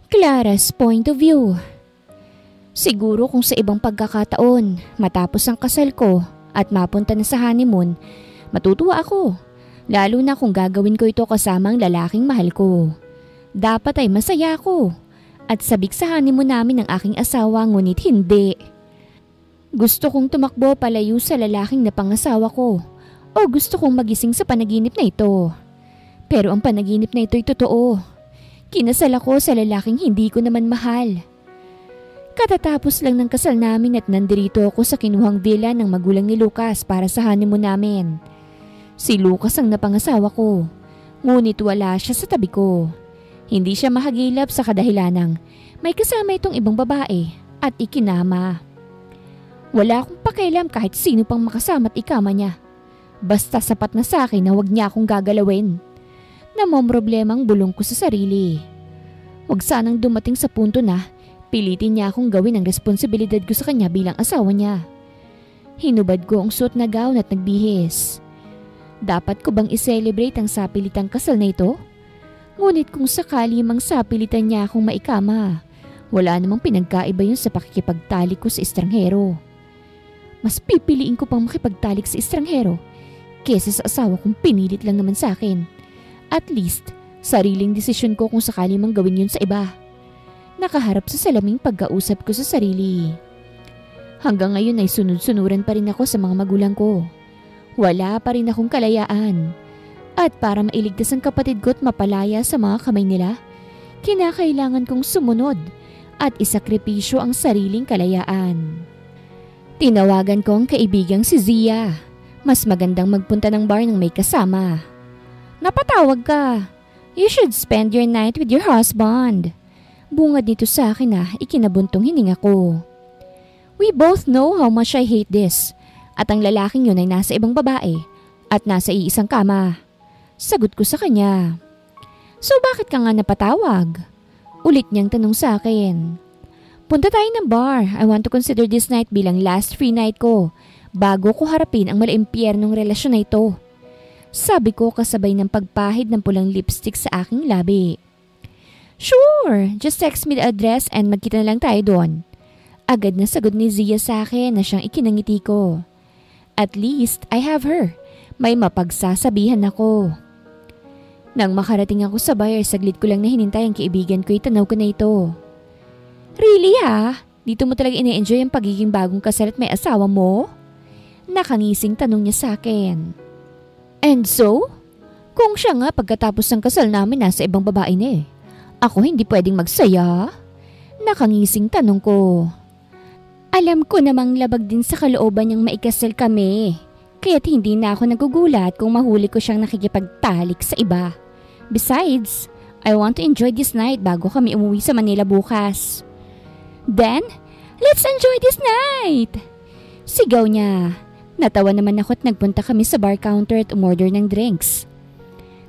Clara's point of view. Siguro kung sa ibang pagkakataon, matapos ang kasal ko at mapunta na sa honeymoon, matutuwa ako. Lalo na kung gagawin ko ito kasama ang lalaking mahal ko. Dapat ay masaya ako. At sabik sa honeymoon namin ng aking asawa, ngunit hindi. Gusto kong tumakbo palayo sa lalaking napangasawa ko. O gusto kong magising sa panaginip na ito. Pero ang panaginip na ito'y totoo. Kinasal ako sa lalaking hindi ko naman mahal. Katatapos lang ng kasal namin at nandirito ako sa kinuhang villa ng magulang ni Lucas para sa honeymoon namin. Si Lucas ang napangasawa ko, ngunit wala siya sa tabi ko. Hindi siya mahagilap sa kadahilanang may kasama itong ibang babae at ikinama. Wala akong pakialam kahit sino pang makasama at ikama niya. Basta sapat na sa akin na wag niya akong gagalawin. Namomroblemang bulong ko sa sarili. Wag sanang dumating sa punto na pilitin niya akong gawin ang responsibilidad ko sa kanya bilang asawa niya. Hinubad ko ang suot na gown at nagbihis. Dapat ko bang i-celebrate ang sapilitang kasal na ito? Ngunit kung sakali mang sapilitan niya akong maikama, wala namang pinagkaiba yun sa pakikipagtalik ko sa estranghero. Mas pipiliin ko pang makipagtalik sa estranghero kesa sa asawa kong pinilit lang naman sa akin. At least, sariling desisyon ko kung sakali mang gawin yun sa iba. Nakaharap sa salaming pagkausap ko sa sarili. Hanggang ngayon ay sunod-sunuran pa rin ako sa mga magulang ko. Wala pa rin akong kalayaan. At para mailigtas ang kapatid ko at mapalaya sa mga kamay nila, kinakailangan kong sumunod at isakripisyo ang sariling kalayaan. Tinawagan ko ang kaibigang si Zia. Mas magandang magpunta ng bar ng may kasama. Napatawag ka. You should spend your night with your husband. Bungad nito sa akin na ikinabuntong hininga ko. We both know how much I hate this. At ang lalaking yun ay nasa ibang babae at nasa iisang kama. Sagot ko sa kanya. So bakit ka nga napatawag? Ulit niyang tanong sa akin. Punta tayo ng bar. I want to consider this night bilang last free night ko bago ko harapin ang malaimpyernong relasyon na ito. Sabi ko kasabay ng pagpahid ng pulang lipstick sa aking labi. Sure, just text me the address and magkita na lang tayo doon. Agad na sagot ni Zia sa akin na siyang ikinangiti ko. At least I have her. May mapagsasabihan ako. Nang makarating ako sa bar, saglit ko lang na hinintay ang kaibigan ko, itanaw ko na ito. Really ha? Dito mo talaga ine-enjoy ang pagiging bagong kasal at may asawa mo? Nakangising tanong niya sa akin. And so? Kung siya nga pagkatapos ng kasal namin nasa ibang babae na eh. Ako hindi pwedeng magsaya? Nakangising tanong ko. Alam ko namang labag din sa kalooban niyang maikasal kami. Kaya't hindi na ako nagugulat kung mahuli ko siyang nakikipagtalik sa iba. Besides, I want to enjoy this night bago kami umuwi sa Manila bukas. Then, let's enjoy this night! Sigaw niya. Natawa naman ako at nagpunta kami sa bar counter at umorder ng drinks.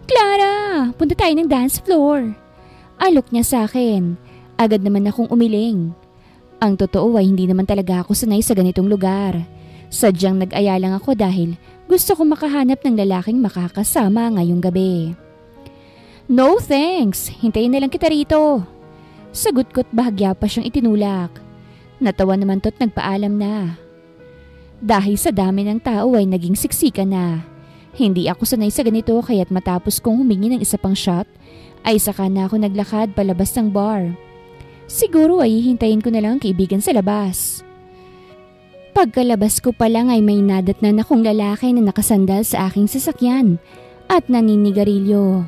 Clara, punta tayo ng dance floor. Alok niya sa akin. Agad naman akong umiling. Ang totoo ay hindi naman talaga ako sanay sa ganitong lugar. Sadyang nag-aya lang ako dahil gusto ko makahanap ng lalaking makakasama ngayong gabi. No thanks, hintayin na lang kita rito. Sagot ko't bahagya pa siyang itinulak. Natawa naman to't nagpaalam na. Dahil sa dami ng tao ay naging siksikan na. Hindi ako sanay sa ganito kaya't matapos kong humingi ng isa pang shot ay saka na ako naglakad palabas ng bar. Siguro ay hihintayin ko na lang ang kaibigan sa labas. Pagkalabas ko pa lang ay may nadatnan akong lalaki na nakasandal sa aking sasakyan at naninigarilyo.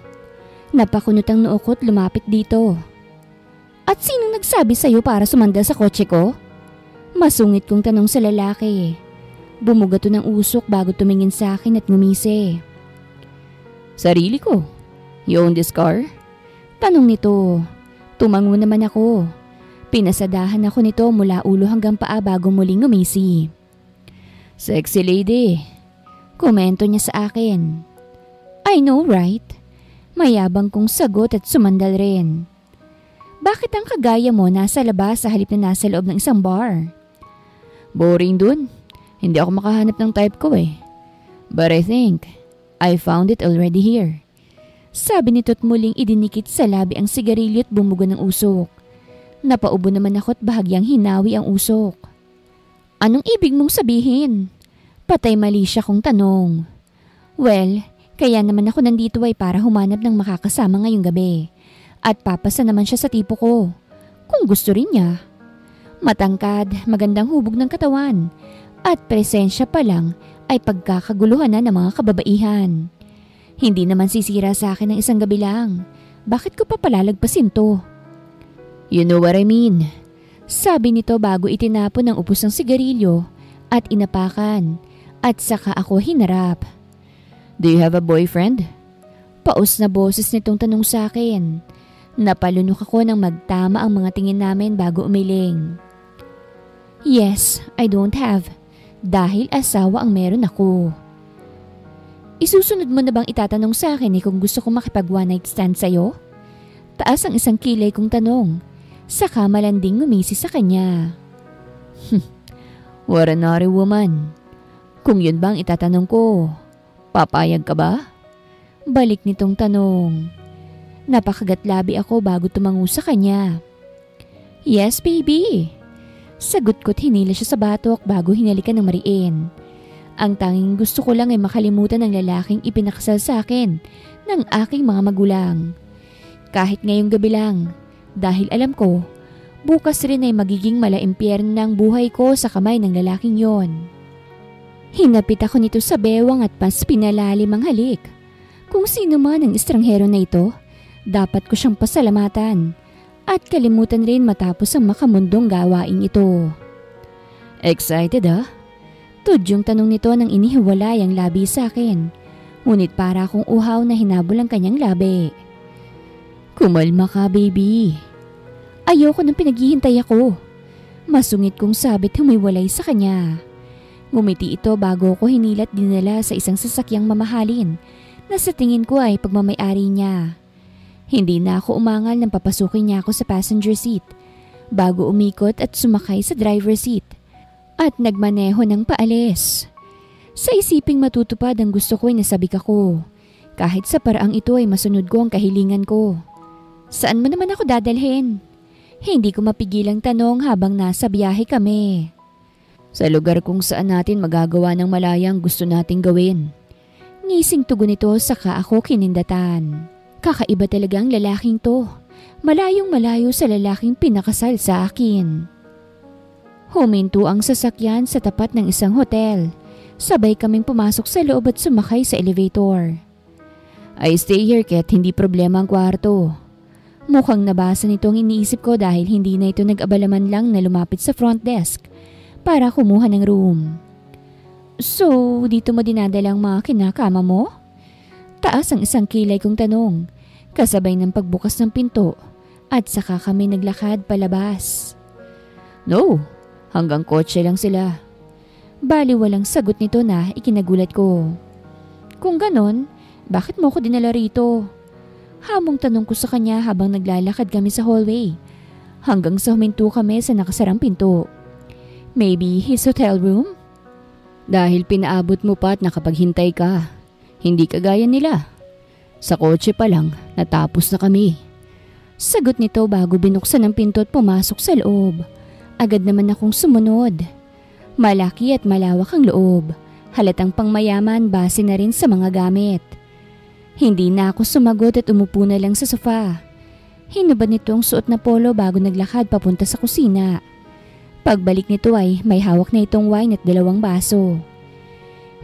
Napakunot ang noo ko't lumapit dito. At sinong nagsabi sa'yo para sumandal sa kotse ko? Masungit kong tanong sa lalaki. Bumugato ng usok bago tumingin sa akin at ngumisi. Sarili ko. You own this car? Tanong nito. Tumango naman ako. Pinasadahan ako nito mula ulo hanggang paa bago muling ngumisi. Sexy lady. Komento niya sa akin. I know, right? Mayabang kong sagot at sumandal rin. Bakit ang kagaya mo nasa labas sa halip na nasa loob ng isang bar? Boring dun. Hindi ako makahanap ng type ko eh. But I think I found it already here. Sabi nito't muling idinikit sa labi ang sigarilyo at bumuga ng usok. Napaubo naman ako't bahagyang hinawi ang usok. Anong ibig mong sabihin? Patay mali siya kong tanong. Well, kaya naman ako nandito ay para humanap ng makakasama ngayong gabi. At papasa naman siya sa tipo ko. Kung gusto rin niya. Matangkad, magandang hubog ng katawan. At presensya pa lang ay pagkakaguluhan na ng mga kababaihan. Hindi naman sisira sa akin ng isang gabi lang. Bakit ko pa palalagpasin to? You know what I mean. Sabi nito bago itinapon ng upos ng sigarilyo at inapakan at saka ako hinarap. Do you have a boyfriend? Paus na boses nitong tanong sa akin. Napalunok ako nang magtama ang mga tingin namin bago umiling. Yes, I don't have. Dahil asawa ang meron ako. Isusunod mo na bang itatanong sa akin kung gusto ko makipag one night stand sa'yo? Taas ang isang kilay kong tanong. Saka malanding ngumisi sa kanya. What a naughty woman. Kung yun bang itatanong ko, papayag ka ba? Balik nitong tanong. Napakagatlabi ako bago tumango sa kanya. Yes, baby. Sagot ko't hinila siya sa batok bago hinalikan ng mariin. Ang tanging gusto ko lang ay makalimutan ng lalaking ipinakasal sa akin ng aking mga magulang. Kahit ngayong gabi lang. Dahil alam ko, bukas rin ay magiging malaimpyerno ng buhay ko sa kamay ng lalaking yon. Hinapit ako nito sa bewang at mas pinalalim ang halik. Kung sino man ang estranghero na ito, dapat ko siyang pasalamatan at kalimutan rin matapos ang makamundong gawain ito. Excited ah? Tudyong tanong nito nang inihiwalay ang labi sa akin, ngunit para akong uhaw na hinabol ang kanyang labi. Kumalma ka, baby. Ayoko nang pinaghihintay ako. Masungit kong sabit humiwalay sa kanya. Ngumiti ito bago ko hinilat dinala sa isang sasakyang mamahalin na sa tingin ko ay pagmamay-ari niya. Hindi na ako umangal nang papasukin niya ako sa passenger seat bago umikot at sumakay sa driver seat at nagmaneho ng paalis. Sa isiping matutupad ang gusto ko ay nasabik ako. Kahit sa paraang ito ay masunod ko ang kahilingan ko. Saan mo naman ako dadalhin? Hindi ko mapigilang tanong habang nasa biyahe kami. Sa lugar kung saan natin magagawa ng malayang gusto nating gawin. Ngising tugon nito saka ako kinindatan. Kakaiba talagang lalaking to. Malayong malayo sa lalaking pinakasal sa akin. Huminto ang sasakyan sa tapat ng isang hotel. Sabay kaming pumasok sa loob at sumakay sa elevator. I stay here ket hindi problema ang kwarto. Mukhang nabasa nito ang iniisip ko dahil hindi na ito nag-abalaman lang na lumapit sa front desk para kumuha ng room. So, dito mo dinadala ang mga kinakama mo? Taas ang isang kilay kong tanong, kasabay ng pagbukas ng pinto at saka kami naglakad palabas. No, hanggang kotse lang sila. Bali walang sagot nito na ikinagulat ko. Kung ganon, bakit mo ko dinala rito? Hamong tanong ko sa kanya habang naglalakad kami sa hallway hanggang sa huminto kami sa nakasarang pinto. Maybe his hotel room? Dahil pinaabot mo pa at nakapaghintay ka. Hindi kagaya nila. Sa kotse pa lang, natapos na kami. Sagot nito bago binuksan ang pinto at pumasok sa loob. Agad naman akong sumunod. Malaki at malawak ang loob. Halatang pangmayaman base na rin sa mga gamit. Hindi na ako sumagot at umupo na lang sa sofa. Hinubad nito ang suot na polo bago naglakad papunta sa kusina. Pagbalik nito ay may hawak na itong wine at 2 baso.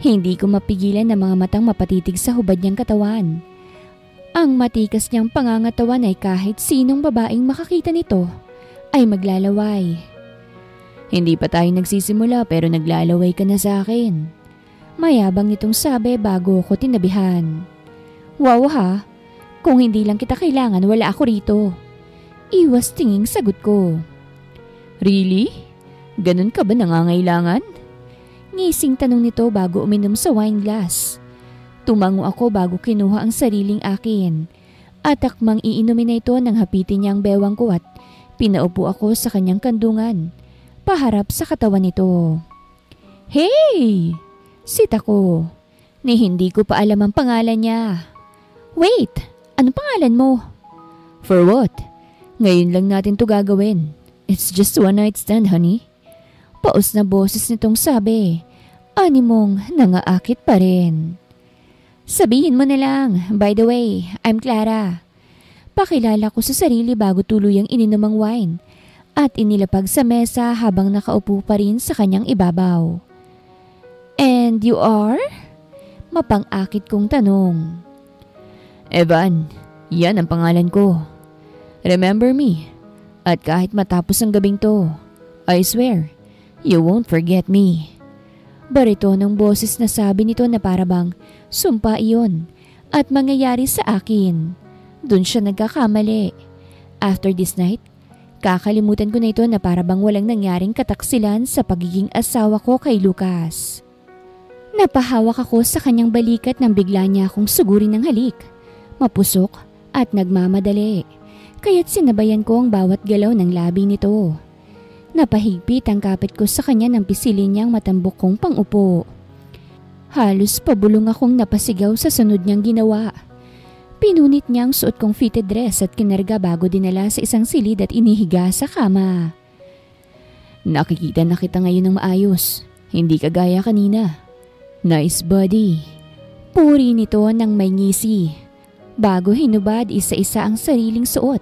Hindi ko mapigilan na mga matang mapatitig sa hubad niyang katawan. Ang matikas niyang pangangatawan ay kahit sinong babaeng makakita nito ay maglalaway. Hindi pa tayo nagsisimula pero naglalaway ka na sa akin. Mayabang nitong sabi bago ko tinabihan. Wow ha, kung hindi lang kita kailangan wala ako rito. Iwas tinging sagot ko. Really? Ganun ka ba nangangailangan? Ngising tanong nito bago uminom sa wine glass. Tumango ako bago kinuha ang sariling akin. At akmang iinumin na ito nang hapitin niya ang bewang ko at pinaupo ako sa kanyang kandungan. Paharap sa katawan nito. Hey! Sita ko. ni hindi ko pa alam ang pangalan niya. Wait, ano pangalan mo? For what? Ngayon lang natin to gagawin. It's just one night stand, honey. Paos na boses nitong sabi. Animong nangaakit pa rin. Sabihin mo na lang, by the way, I'm Clara. Pakilala ko sa sarili bago tuluyang ininom ang wine at inilapag sa mesa habang nakaupo pa rin sa kanyang ibabaw. And you are? Mapang-akit kong tanong. Evan, yan ang pangalan ko. Remember me? At kahit matapos ang gabing to, I swear, you won't forget me. Baritonong boses na sabi nito na parabang sumpa iyon at mangyayari sa akin. Doon siya nagkakamali. After this night, kakalimutan ko na ito na parabang walang nangyaring kataksilan sa pagiging asawa ko kay Lucas. Napahawak ako sa kanyang balikat nang bigla niya akong sugurin ng halik. Mapusok at nagmamadali. Kaya't sinabayan ko ang bawat galaw ng labi nito. Napahigpit ang kapit ko sa kanya nang pisilin niyang matambok kong pang-upo. Halos pabulong akong napasigaw sa sunod niyang ginawa. Pinunit niya ang suot kong fitted dress at kinarga bago dinala sa isang silid at inihiga sa kama. Nakikita na kita ngayon ng maayos, hindi kagaya kanina. Nice body. Puri nito ng may ngisi. Bago hinubad isa-isa ang sariling suot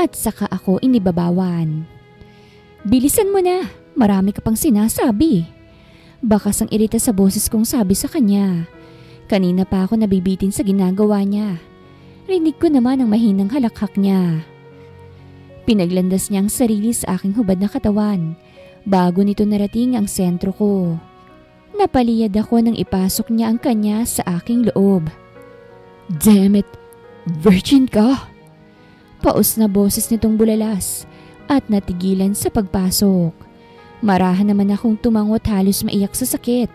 at saka ako inibabawan. Bilisan mo na, marami ka pang sinasabi. Bakas ang irita sa boses kong sabi sa kanya. Kanina pa ako nabibitin sa ginagawa niya. Rinig ko naman ang mahinang halakhak niya. Pinaglandas niya ang sarili sa aking hubad na katawan bago nito narating ang sentro ko. Napaliyad ako nang ipasok niya ang kanya sa aking loob. Damn it! Virgin ka! Paos na boses nitong bulalas at natigilan sa pagpasok. Marahan naman akong tumangot halos maiyak sa sakit.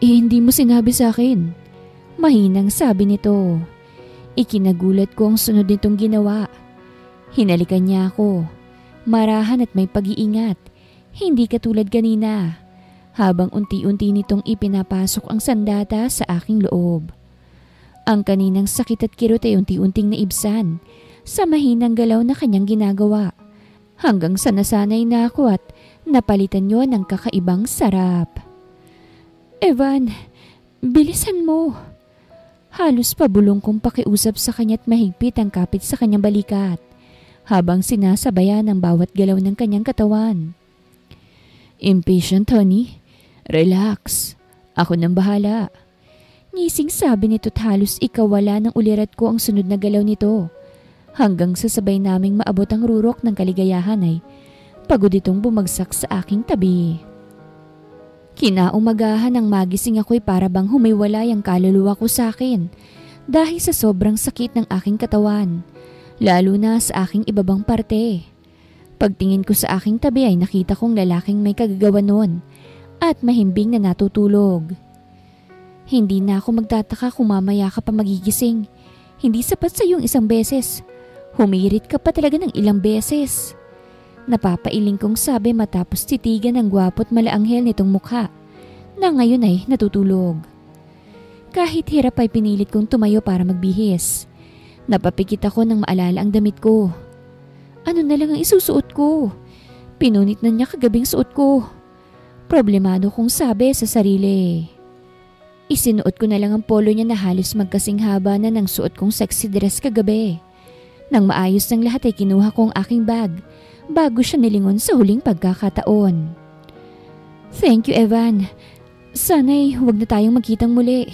Hindi mo sinabi sa akin. Mahinang sabi nito. Ikinagulat ko ang sunod nitong ginawa. Hinalikan niya ako. Marahan at may pag-iingat. Hindi katulad kanina. Habang unti-unti nitong ipinapasok ang sandata sa aking loob. Ang kaninang sakit at kirot ay unti-unting naibsan sa mahinang galaw na kanyang ginagawa. Hanggang sa nasanay na ako at napalitan niyo ng kakaibang sarap. Evan, bilisan mo. Halos pabulong kong pakiusap sa kanya at mahigpit ang kapit sa kanyang balikat habang sinasabayan ang bawat galaw ng kanyang katawan. Impatient, honey. Relax. Ako nang bahala. Ngising sabi nito't halos ikawala ng ulirat ko ang sunod na galaw nito. Hanggang sa sabay naming maabot ang rurok ng kaligayahan ay pagod itong bumagsak sa aking tabi. Kinaumagahan ng magising ako'y parabang humiwalay ang kaluluwa ko sa akin dahil sa sobrang sakit ng aking katawan, lalo na sa aking ibabang parte. Pagtingin ko sa aking tabi ay nakita kong lalaking may kagagawan noon at mahimbing na natutulog. Hindi na ako magtataka kung mamaya ka pa magigising. Hindi sapat sa iyong isang beses. Humirit ka pa talaga ng ilang beses. Napapailing kong sabi matapos titigan ang gwapo't malaanghel nitong mukha na ngayon ay natutulog. Kahit hirap ay pinilit kong tumayo para magbihis. Napapikit ako nang maalala ang damit ko. Ano na lang ang isusuot ko? Pinunit na niya kagabing suot ko. Problemado kong sabi sa sarili. Isinuot ko na lang ang polo niya na halos magkasing haba na ng suot kong sexy dress kagabi. Nang maayos ng lahat ay kinuha ko ang aking bag bago siya nilingon sa huling pagkakataon. Thank you, Evan. Sana'y huwag na tayong magkitang muli.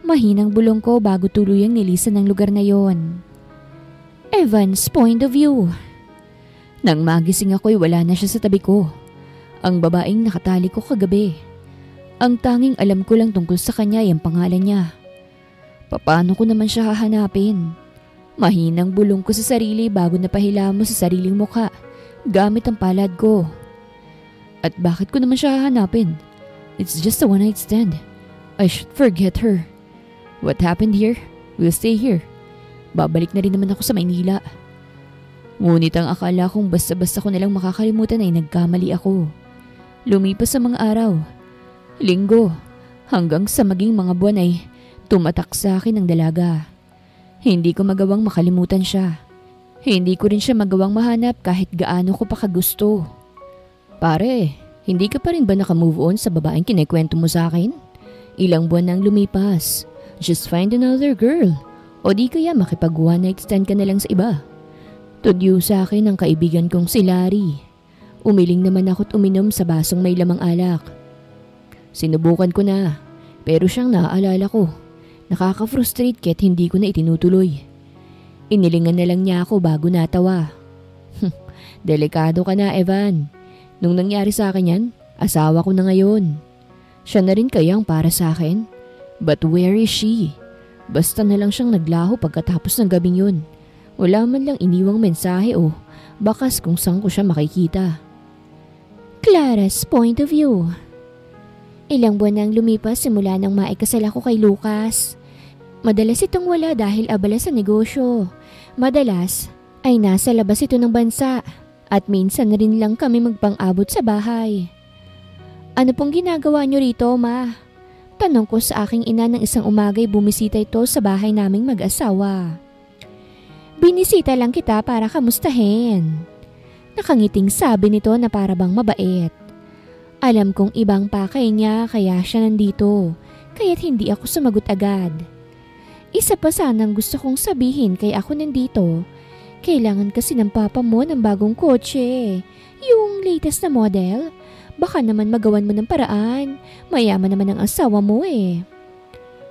Mahinang bulong ko bago tuluyang nilisan ng lugar na yon. Evan's point of view. Nang magising ako'y wala na siya sa tabi ko. Ang babaeng nakatali ko kagabi. Ang tanging alam ko lang tungkol sa kanya ay ang pangalan niya. Paano ko naman siya hahanapin? Mahinang bulong ko sa sarili bago napahilamos sa sariling mukha gamit ang palad ko. At bakit ko naman siya hahanapin? It's just a one night stand. I should forget her. What happened here will stay here. Babalik na rin naman ako sa Maynila. Ngunit ang akala kong basta-basta ko nalang makakalimutan ay nagkamali ako. Lumipas sa mga araw. Linggo, Hanggang sa maging mga buwan ay tumatak sa akin ang dalaga. Hindi ko magawang makalimutan siya. Hindi ko rin siya magawang mahanap kahit gaano ko pa kagusto. Pare, hindi ka pa rin ba nakamove on sa babaeng kinikwento mo sa akin? Ilang buwan nang lumipas. Just find another girl. O di kaya makipag one night stand ka na lang sa iba. Tudyo sa akin ang kaibigan kong si Larry. Umiling naman ako't uminom sa basong may lamang alak. Sinubukan ko na, pero siyang naaalala ko. Nakaka-frustrate kahit hindi ko na itinutuloy. Inilingan na lang niya ako bago natawa. Delikado ka na, Evan. Nung nangyari sa akin yan, asawa ko na ngayon. Siya na rin kayang para sa akin. But where is she? Basta na lang siyang naglaho pagkatapos ng gabing yun. Wala man lang iniwang mensahe o bakas kung saan ko siya makikita. Clara's point of view. Ilang buwan nang lumipas simula nang maikasal ako kay Lucas. Madalas itong wala dahil abala sa negosyo. Madalas ay nasa labas ito ng bansa at minsan na rin lang kami magpang-abot sa bahay. Ano pong ginagawa niyo rito, Ma? Tanong ko sa aking ina ng isang umagay bumisita ito sa bahay naming mag-asawa. Binisita lang kita para kamustahin. Nakangiting sabi nito na para bang mabait. Alam kong ibang pakay niya kaya siya nandito, kaya't hindi ako sumagot agad. Isa pa sanang gusto kong sabihin kaya ako nandito. Kailangan kasi ng papa mo ng bagong kotse. Yung latest na model. Baka naman magawan mo ng paraan. Mayaman naman ang asawa mo eh.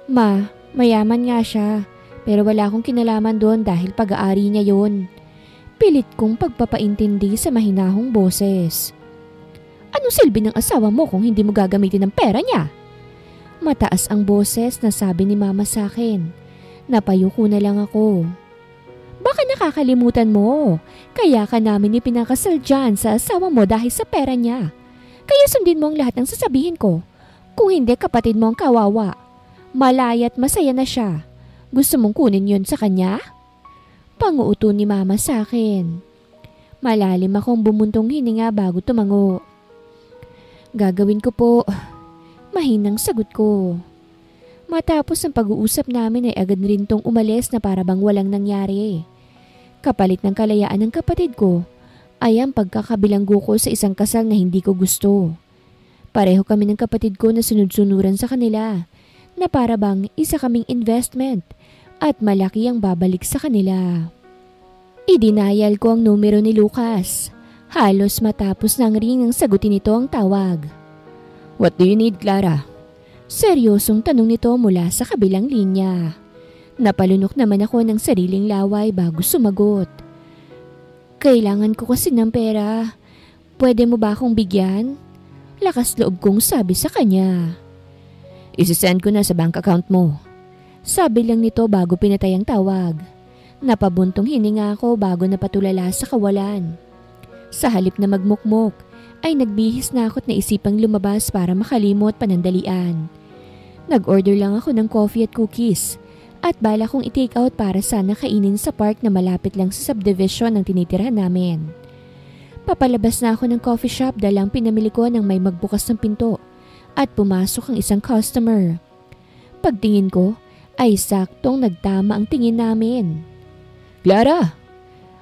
Ma, mayaman nga siya. Pero wala akong kinalaman doon dahil pag-aari niya yon. Pilit kong pagpapaintindi sa mahinahong boses. Anong silbi ng asawa mo kung hindi mo gagamitin ng pera niya? Mataas ang boses na sabi ni Mama sa akin. Napayuko na lang ako. Baka nakakalimutan mo. Kaya ka namin ipinakasal dyan sa asawa mo dahil sa pera niya. Kaya sundin mo ang lahat ng sasabihin ko. Kung hindi, kapatid mo ang kawawa. Malaya at masaya na siya. Gusto mong kunin yun sa kanya? Panguuto ni Mama sa akin. Malalim akong bumuntong hininga bago tumango. Gagawin ko po. Mahinang sagot ko. Matapos ang pag-uusap namin ay agad rin tong umalis na para bang walang nangyari. Kapalit ng kalayaan ng kapatid ko ay ang pagkakabilanggo ko sa isang kasal na hindi ko gusto. Pareho kami ng kapatid ko na sunod-sunuran sa kanila na para bang isa kaming investment at malaki ang babalik sa kanila. Idinayal ko ang numero ni Lucas. Halos matapos ng ring ang sagutin nito ang tawag. What do you need, Clara? Seryosong tanong nito mula sa kabilang linya. Napalunok naman ako ng sariling laway bago sumagot. Kailangan ko kasi ng pera. Pwede mo ba akong bigyan? Lakas loob kong sabi sa kanya. Isisend ko na sa bank account mo. Sabi lang nito bago pinatay ang tawag. Napabuntong hininga ako bago napatulala sa kawalan. Sa halip na magmukmok, ay nagbihis na ako't naisipang lumabas para makalimot panandalian. Nag-order lang ako ng coffee at cookies at bala kong i-take out para sana kainin sa park na malapit lang sa subdivision ng tinitirhan namin. Papalabas na ako ng coffee shop dahil ang pinamili ko nang may magbukas ng pinto at pumasok ang isang customer. Pagtingin ko ay saktong nagtama ang tingin namin. Clara!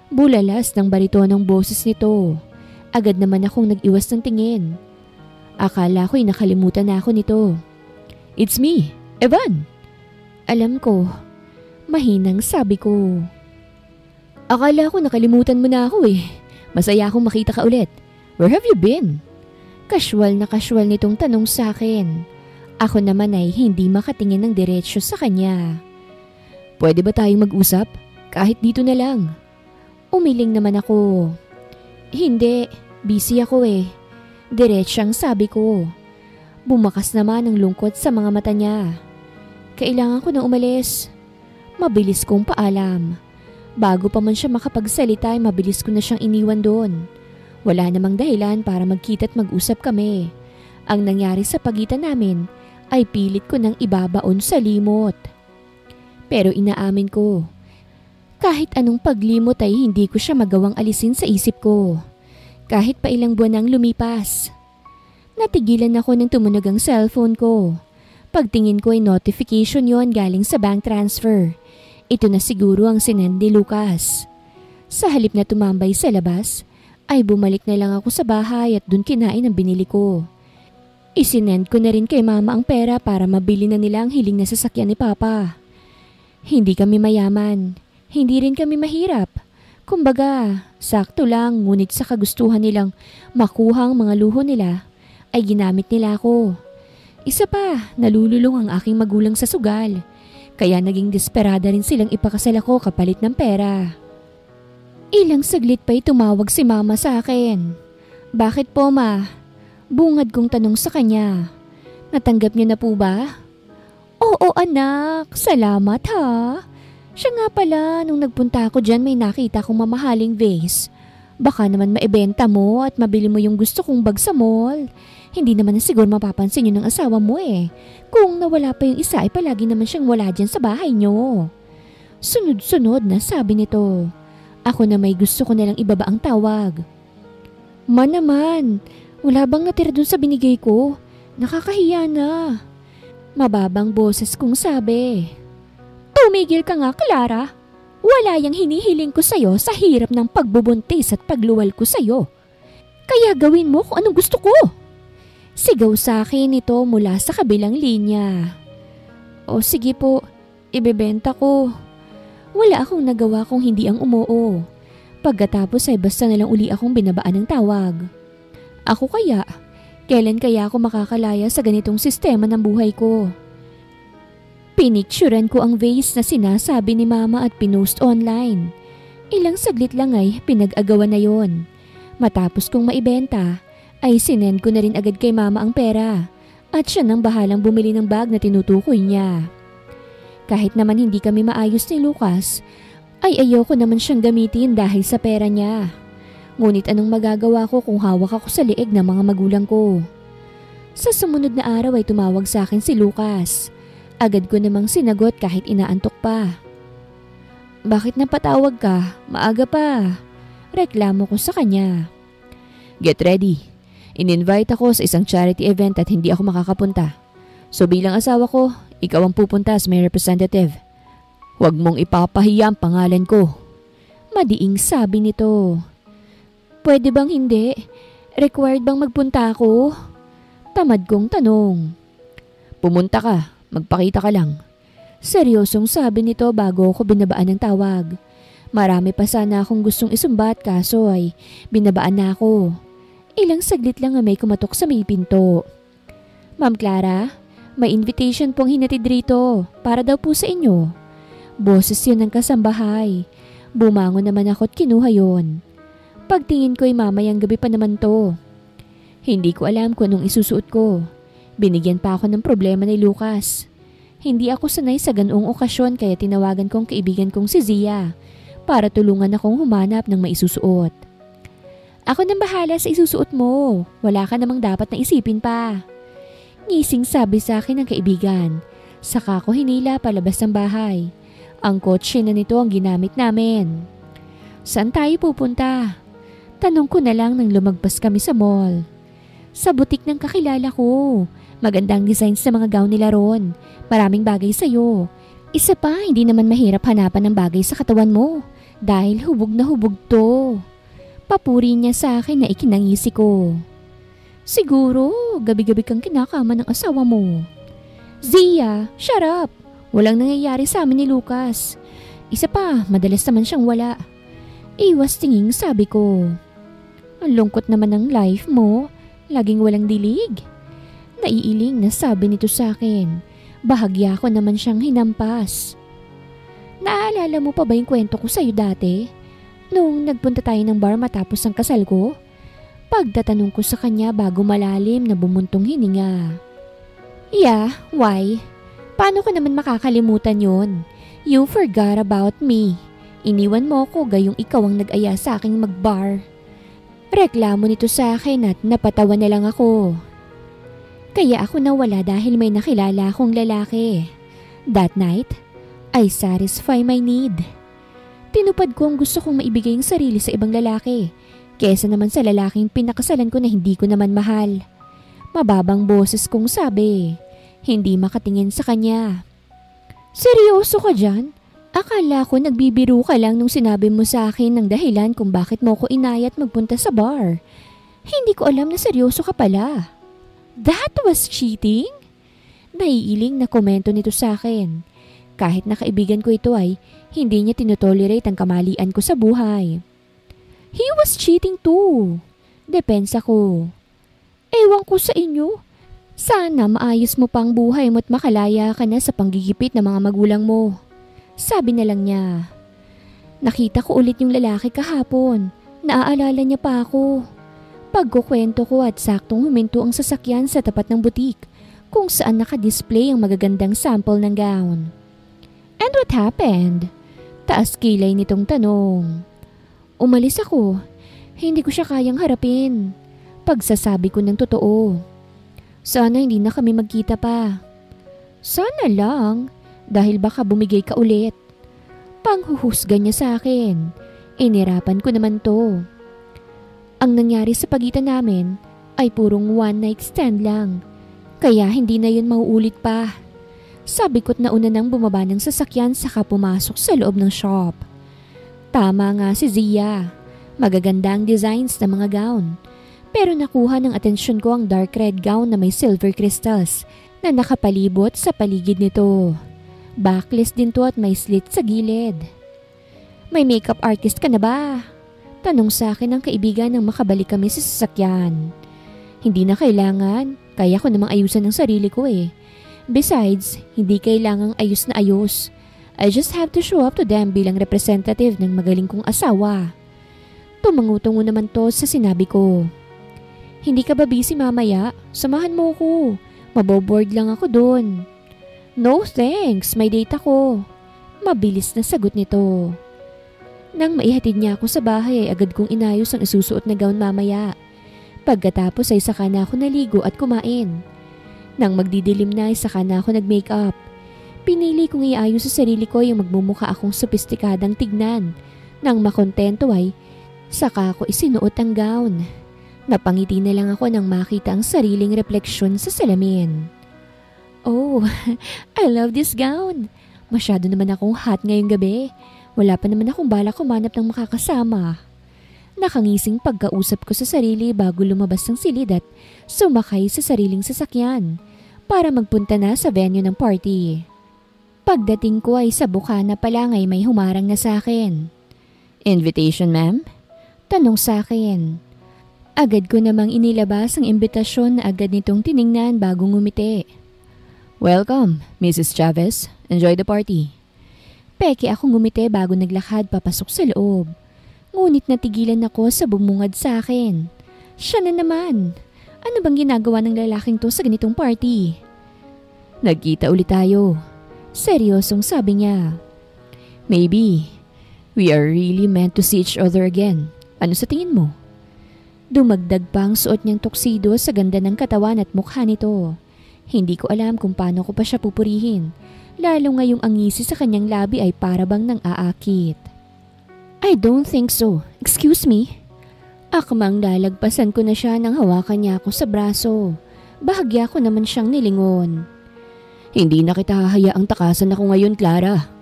Bulalas ng baritonong boses nito. Agad naman akong nag-iwas ng tingin. Akala ko'y nakalimutan na ako nito. It's me, Evan. Alam ko. Mahinang sabi ko. Akala ko nakalimutan mo na ako eh. Masaya akong makita ka ulit. Where have you been? Casual na casual nitong tanong sa akin. Ako naman ay hindi makatingin ng diretsyo sa kanya. Pwede ba tayong mag-usap? Kahit dito na lang. Umiling naman ako. Hindi, busy ako eh. Diretsyang sabi ko. Bumakas naman ang lungkot sa mga mata niya. Kailangan ko na umalis. Mabilis kong paalam. Bago pa man siya makapagsalita ay mabilis ko na siyang iniwan doon. Wala namang dahilan para magkita at mag-usap kami. Ang nangyari sa pagitan namin ay pilit ko nang ibabaon sa limot. Pero inaamin ko. Kahit anong paglimot ay hindi ko siya magawang alisin sa isip ko. Kahit pa ilang buwan nang lumipas. Natigilan ako nang tumunog ang cellphone ko. Pagtingin ko ay notification yon galing sa bank transfer. Ito na siguro ang sinend ni Lucas. Sa halip na tumambay sa labas, ay bumalik na lang ako sa bahay at dun kinain ang binili ko. Isinend ko na rin kay mama ang pera para mabili na nila ang hiling na sasakyan ni papa. Hindi kami mayaman, hindi rin kami mahirap. Kumbaga, sakto lang ngunit sa kagustuhan nilang makuha ang mga luho nila ay ginamit nila ako. Isa pa, nalululong ang aking magulang sa sugal. Kaya naging desperada rin silang ipakasal ako kapalit ng pera. Ilang saglit pa'y tumawag si mama sa akin. Bakit po ma? Bungad kong tanong sa kanya. Natanggap niyo na po ba? Oo anak, salamat ha. Siya nga pala, nung nagpunta ako dyan may nakita kong mamahaling vase. Baka naman maibenta mo at mabili mo yung gusto kong bag sa mall. Hindi naman na siguro mapapansin yun ng asawa mo eh. Kung nawala pa yung isa ay palagi naman siyang wala dyan sa bahay niyo. Sunod-sunod na sabi nito. Ako na may gusto ko nalang ibaba ang tawag. Ma naman, wala bang natira dun sa binigay ko? Nakakahiya na. Mababang boses kong sabi. Tumigil ka nga, Clara. Wala yang hinihiling ko sa'yo sa hirap ng pagbubuntis at pagluwal ko sa'yo. Kaya gawin mo kung anong gusto ko. Sigaw sa akin ito mula sa kabilang linya. O sige po, ibebenta ko. Wala akong nagawa kung hindi ang umuo. Pagkatapos ay basta nalang uli akong binabaan ng tawag. Ako kaya? Kailan kaya ako makakalaya sa ganitong sistema ng buhay ko? Pinicturean ko ang vase na sinasabi ni mama at pinost online. Ilang saglit lang ay pinag-agawan na yon. Matapos kong maibenta, ay sinend ko na rin agad kay mama ang pera at siya nang bahalang bumili ng bag na tinutukoy niya. Kahit naman hindi kami maayos ni Lucas, ay ayoko naman siyang gamitin dahil sa pera niya. Ngunit anong magagawa ko kung hawak ako sa leeg ng mga magulang ko? Sa sumunod na araw ay tumawag sa akin si Lucas. Agad ko namang sinagot kahit inaantok pa. Bakit napatawag ka? Maaga pa. Reklamo ko sa kanya. Get ready. In-invite ako sa isang charity event at hindi ako makakapunta. So bilang asawa ko, ikaw ang pupunta as may representative. Huwag mong ipapahiya ang pangalan ko. Madiing sabi nito. Pwede bang hindi? Required bang magpunta ako? Tamad kong tanong. Pumunta ka, magpakita ka lang. Seryosong sabi nito bago ako binabaan ng tawag. Marami pa sana akong gustong isumbat kaso ay binabaan na ako. Ilang saglit lang may kumatok sa may pinto. Ma'am Clara, may invitation pong hinatid rito para daw po sa inyo. Boses yun ng kasambahay. Bumangon naman ako at kinuha yun. Pagtingin ko ay mamayang gabi pa naman to. Hindi ko alam kung anong isusuot ko. Binigyan pa ako ng problema ni Lucas. Hindi ako sanay sa ganoong okasyon kaya tinawagan kong kaibigan kong si Zia para tulungan akong humanap ng maisusuot. Ako nang bahala sa isusuot mo. Wala ka namang dapat na isipin pa. Ngising sabi sa akin ng kaibigan. Saka ko hinila palabas ng bahay. Ang kotse na nito ang ginamit namin. Saan tayo pupunta? Tanong ko na lang nang lumagpas kami sa mall. Sa butik ng kakilala ko. Magandang designs sa mga gown nila ron. Maraming bagay sa'yo. Isa pa, hindi naman mahirap hanapan ng bagay sa katawan mo. Dahil hubog na hubog to. Papuri niya sa akin na ikinangisi ko. Siguro, gabi-gabi kang kinakama ng asawa mo. Zia, shut up! Walang nangyayari sa amin ni Lucas. Isa pa, madalas naman siyang wala. Iwas tinging sabi ko. Ang lungkot naman ng life mo. Laging walang dilig. Naiiling na sabi nito sa akin. Bahagya ko naman siyang hinampas. Naaalala mo pa ba yung kwento ko sa'yo dati? Nung nagpunta tayo ng bar matapos ang kasal ko? Pagtatanong ko sa kanya bago malalim na bumuntong hininga. Yeah, why? Paano ko naman makakalimutan yon? You forgot about me. Iniwan mo ko gayong ikaw ang nag-aya sa aking mag-bar. Reklamo nito sa akin at napatawa na lang ako. Kaya ako nawala dahil may nakilala akong lalaki. That night, I satisfy my need. Tinupad ko ang gusto kong maibigay ang sarili sa ibang lalaki, kesa naman sa lalaking pinakasalan ko na hindi ko naman mahal. Mababang boses kong sabi, hindi makatingin sa kanya. Seryoso ka dyan? Akala ko nagbibiro ka lang nung sinabi mo sa akin ng dahilan kung bakit mo ko inayat magpunta sa bar. Hindi ko alam na seryoso ka pala. That was cheating? Naiiling na komento nito sa akin. Kahit na kaibigan ko ito ay hindi niya tinotolerate ang kamalian ko sa buhay. He was cheating too. Depensa ko. Ewan ko sa inyo. Sana maayos mo pang buhay mo at makalaya ka na sa panggigipit ng mga magulang mo. Sabi na lang niya. Nakita ko ulit yung lalaki kahapon. Naaalala niya pa ako. Pagkukwento ko at saktong huminto ang sasakyan sa tapat ng butik kung saan nakadisplay ang magagandang sample ng gown. And what happened? Taas kilay nitong tanong. Umalis ako. Hindi ko siya kayang harapin. Pagsasabi ko ng totoo. Sana hindi na kami magkita pa. Sana lang, dahil baka bumigay ka ulit. Panghuhusga niya sa akin. Inirapan ko naman to. Ang nangyari sa pagitan namin ay purong one night stand lang. Kaya hindi na yun mauulit pa. Sabi ko't nauna nang bumaba ng sasakyan saka pumasok sa loob ng shop. Tama nga si Zia. Magaganda ang designs ng mga gown. Pero nakuha ng atensyon ko ang dark red gown na may silver crystals na nakapalibot sa paligid nito. Backless din to at may slit sa gilid. May makeup artist ka na ba? Tanong sa akin ng kaibigan nang makabalik kami sa sasakyan. Hindi na kailangan, kaya ko namang ayusan ng sarili ko eh. Besides, hindi kailangang ayos na ayos. I just have to show up to them bilang representative ng magaling kong asawa. Tumangutungo naman to sa sinabi ko. Hindi ka ba busy mamaya? Samahan mo ko. Maboboard lang ako dun. No thanks, may date ako. Mabilis na sagot nito. Nang maihatid niya ako sa bahay ay agad kong inayos ang isusuot na gown mamaya. Pagkatapos ay saka na ako naligo at kumain. Nang magdidilim na ay saka na ako nag-makeup. Pinili kong iayos sa sarili ko yung magmumukha akong sopistikadang tignan. Nang makontento ay saka ako isinuot ang gown. Napangiti na lang ako nang makita ang sariling refleksyon sa salamin. Oh, I love this gown. Masyado naman akong hot ngayong gabi. Wala pa naman akong balak kumanap ng makakasama. Nakangising pagkausap ko sa sarili bago lumabas ng silid at sumakay sa sariling sasakyan para magpunta na sa venue ng party. Pagdating ko ay sa bukana pa lang ay may humarang na sa akin. Invitation, ma'am? Tanong sa akin. Agad ko namang inilabas ang imbitasyon na agad nitong tiningnan bago ngumiti. Welcome, Mrs. Chavez. Enjoy the party. Peke akong ngumiti bago naglakad papasok sa loob. Ngunit natigilan ako sa bumungad sa akin. Siya na naman. Ano bang ginagawa ng lalaking to sa ganitong party? Nagkita ulit tayo. Seryosong sabi niya. Maybe. We are really meant to see each other again. Ano sa tingin mo? Dumagdag pa ang suot niyang tuxedo sa ganda ng katawan at mukha nito. Hindi ko alam kung paano ko pa siya pupurihin, lalo ngayong ang ngisi sa kanyang labi ay parabang nang aakit. I don't think so. Excuse me? Akmang lalagpasan ko na siya nang hawakan niya ako sa braso. Bahagya ko naman siyang nilingon. Hindi na kita hahayaang takasan ako ngayon, Clara.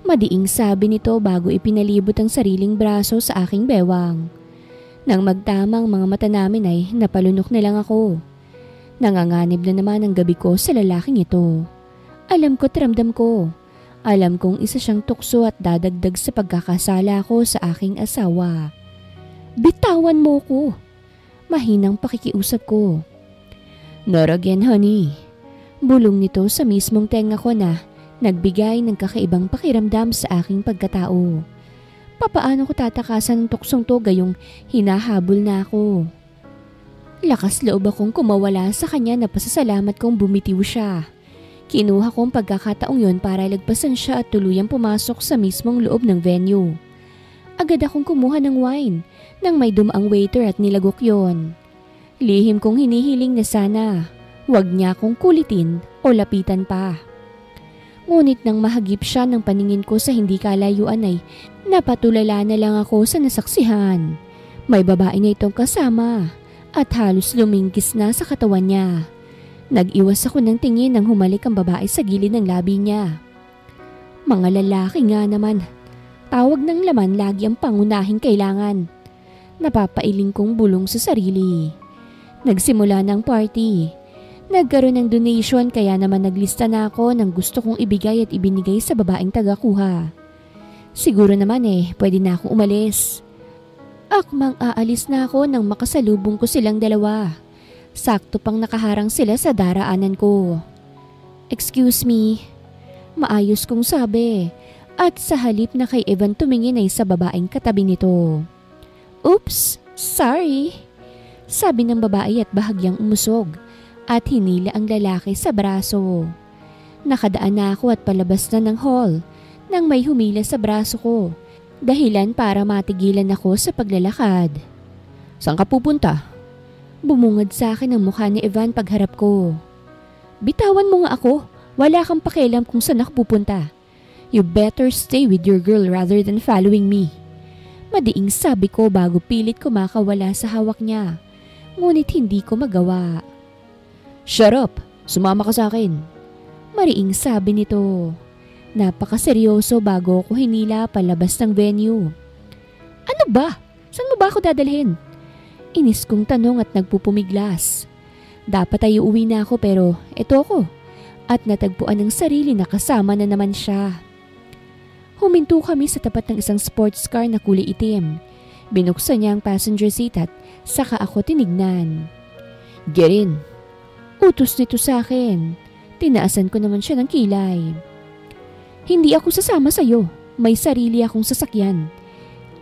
Madiing sabi nito bago ipinalibot ang sariling braso sa aking bewang. Nang magtamang mga mata namin ay napalunok na lang ako. Nanganganib na naman ang gabi ko sa lalaking ito. Alam ko't ramdam ko. Alam kong isa siyang tukso at dadagdag sa pagkakasala ko sa aking asawa. Bitawan mo ko. Mahinang pakikiusap ko. Not again, honey. Bulong nito sa mismong tenga ko na nagbigay ng kakaibang pakiramdam sa aking pagkatao. Papaano ko tatakasan ng tuksong to gayong hinahabol na ako? Lakas loob akong kumawala sa kanya na pasasalamat kong bumitiw siya. Kinuha kong pagkakataong yon para lagpasan siya at tuluyang pumasok sa mismong loob ng venue. Agad akong kumuha ng wine nang may dumaang waiter at nilagok yon. Lihim kong hinihiling na sana huwag niya akong kulitin o lapitan pa. Ngunit nang mahagip siya ng paningin ko sa hindi kalayuan ay napatulala na lang ako sa nasaksihan. May babae na itong kasama at halos lumingkis na sa katawan niya. Nag-iwas ako ng tingin nang humalik ang babae sa gilid ng labi niya. Mga lalaki nga naman. Tawag ng laman lagi ang pangunahing kailangan. Napapailing kong bulong sa sarili. Nagsimula ng party. Nagkaroon ng donation kaya naman naglista na ako ng gusto kong ibigay at ibinigay sa babaeng tagakuha. Siguro naman pwede na akong umalis. Akmang aalis na ako nang makasalubong ko silang dalawa. Sakto pang nakaharang sila sa daraanan ko. "Excuse me," maayos kong sabi, at sa halip na kay Evan tumingin ay sa babaeng katabi nito. "Oops, sorry," sabi ng babae at bahagyang umusog at hinila ang lalaki sa braso. Nakadaan na ako at palabas na ng hall nang may humila sa braso ko, dahilan para matigilan ako sa paglalakad. "Saan ka pupunta?" Bumungad sa akin ang mukha ni Evan pagharap ko. "Bitawan mo nga ako. Wala kang pakialam kung saan ako pupunta. You better stay with your girl rather than following me." Madiing sabi ko bago pilit ko makawala sa hawak niya. Ngunit hindi ko magawa. "Shut up! Sumama ka sa akin." Mariing sabi nito. Napakaseryoso bago ko hinila palabas ng venue. "Ano ba? Saan mo ba ako dadalhin?" Inis kong tanong at nagpupumiglas. Dapat ay uuwi na ako pero eto ako. At natagpuan ng sarili na kasama na naman siya. Huminto kami sa tapat ng isang sports car na kulay itim. Binuksan niya ang passenger seat at saka ako tinignan. "Get in." Utos nito sa akin. Tinaasan ko naman siya ng kilay. "Hindi ako sasama sa'yo. May sarili akong sasakyan.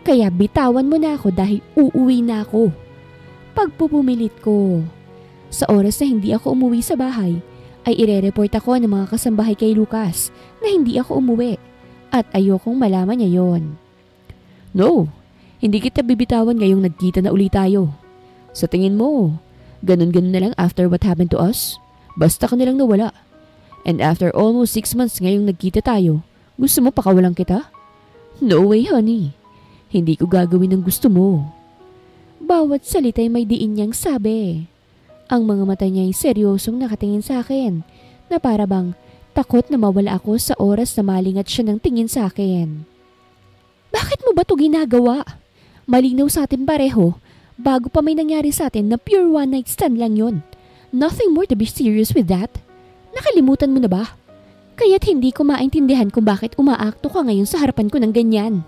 Kaya bitawan mo na ako dahil uuwi na ako." Pagpupumilit ko. Sa oras na hindi ako umuwi sa bahay, ay ire-report ako ng mga kasambahay kay Lucas na hindi ako umuwi at ayokong malaman niya yon. "No, hindi kita bibitawan ngayong nagkita na uli tayo. Sa tingin mo, ganun-ganun na lang after what happened to us? Basta ka nilang nawala. And after almost 6 months ngayong nagkita tayo, gusto mo pakawalan kita? No way, honey. Hindi ko gagawin ang gusto mo." Bawat salita'y may diin niyang sabi. Ang mga mata niya'y seryosong nakatingin sa akin na para bang takot na mawala ako sa oras na malingat siya ng tingin sa akin. "Bakit mo ba ito ginagawa? Malinaw sa atin pareho bago pa may nangyari sa atin na pure one night stand lang yon. Nothing more to be serious with that. Nakalimutan mo na ba? Kaya't hindi ko maintindihan kung bakit umaakto ka ngayon sa harapan ko ng ganyan."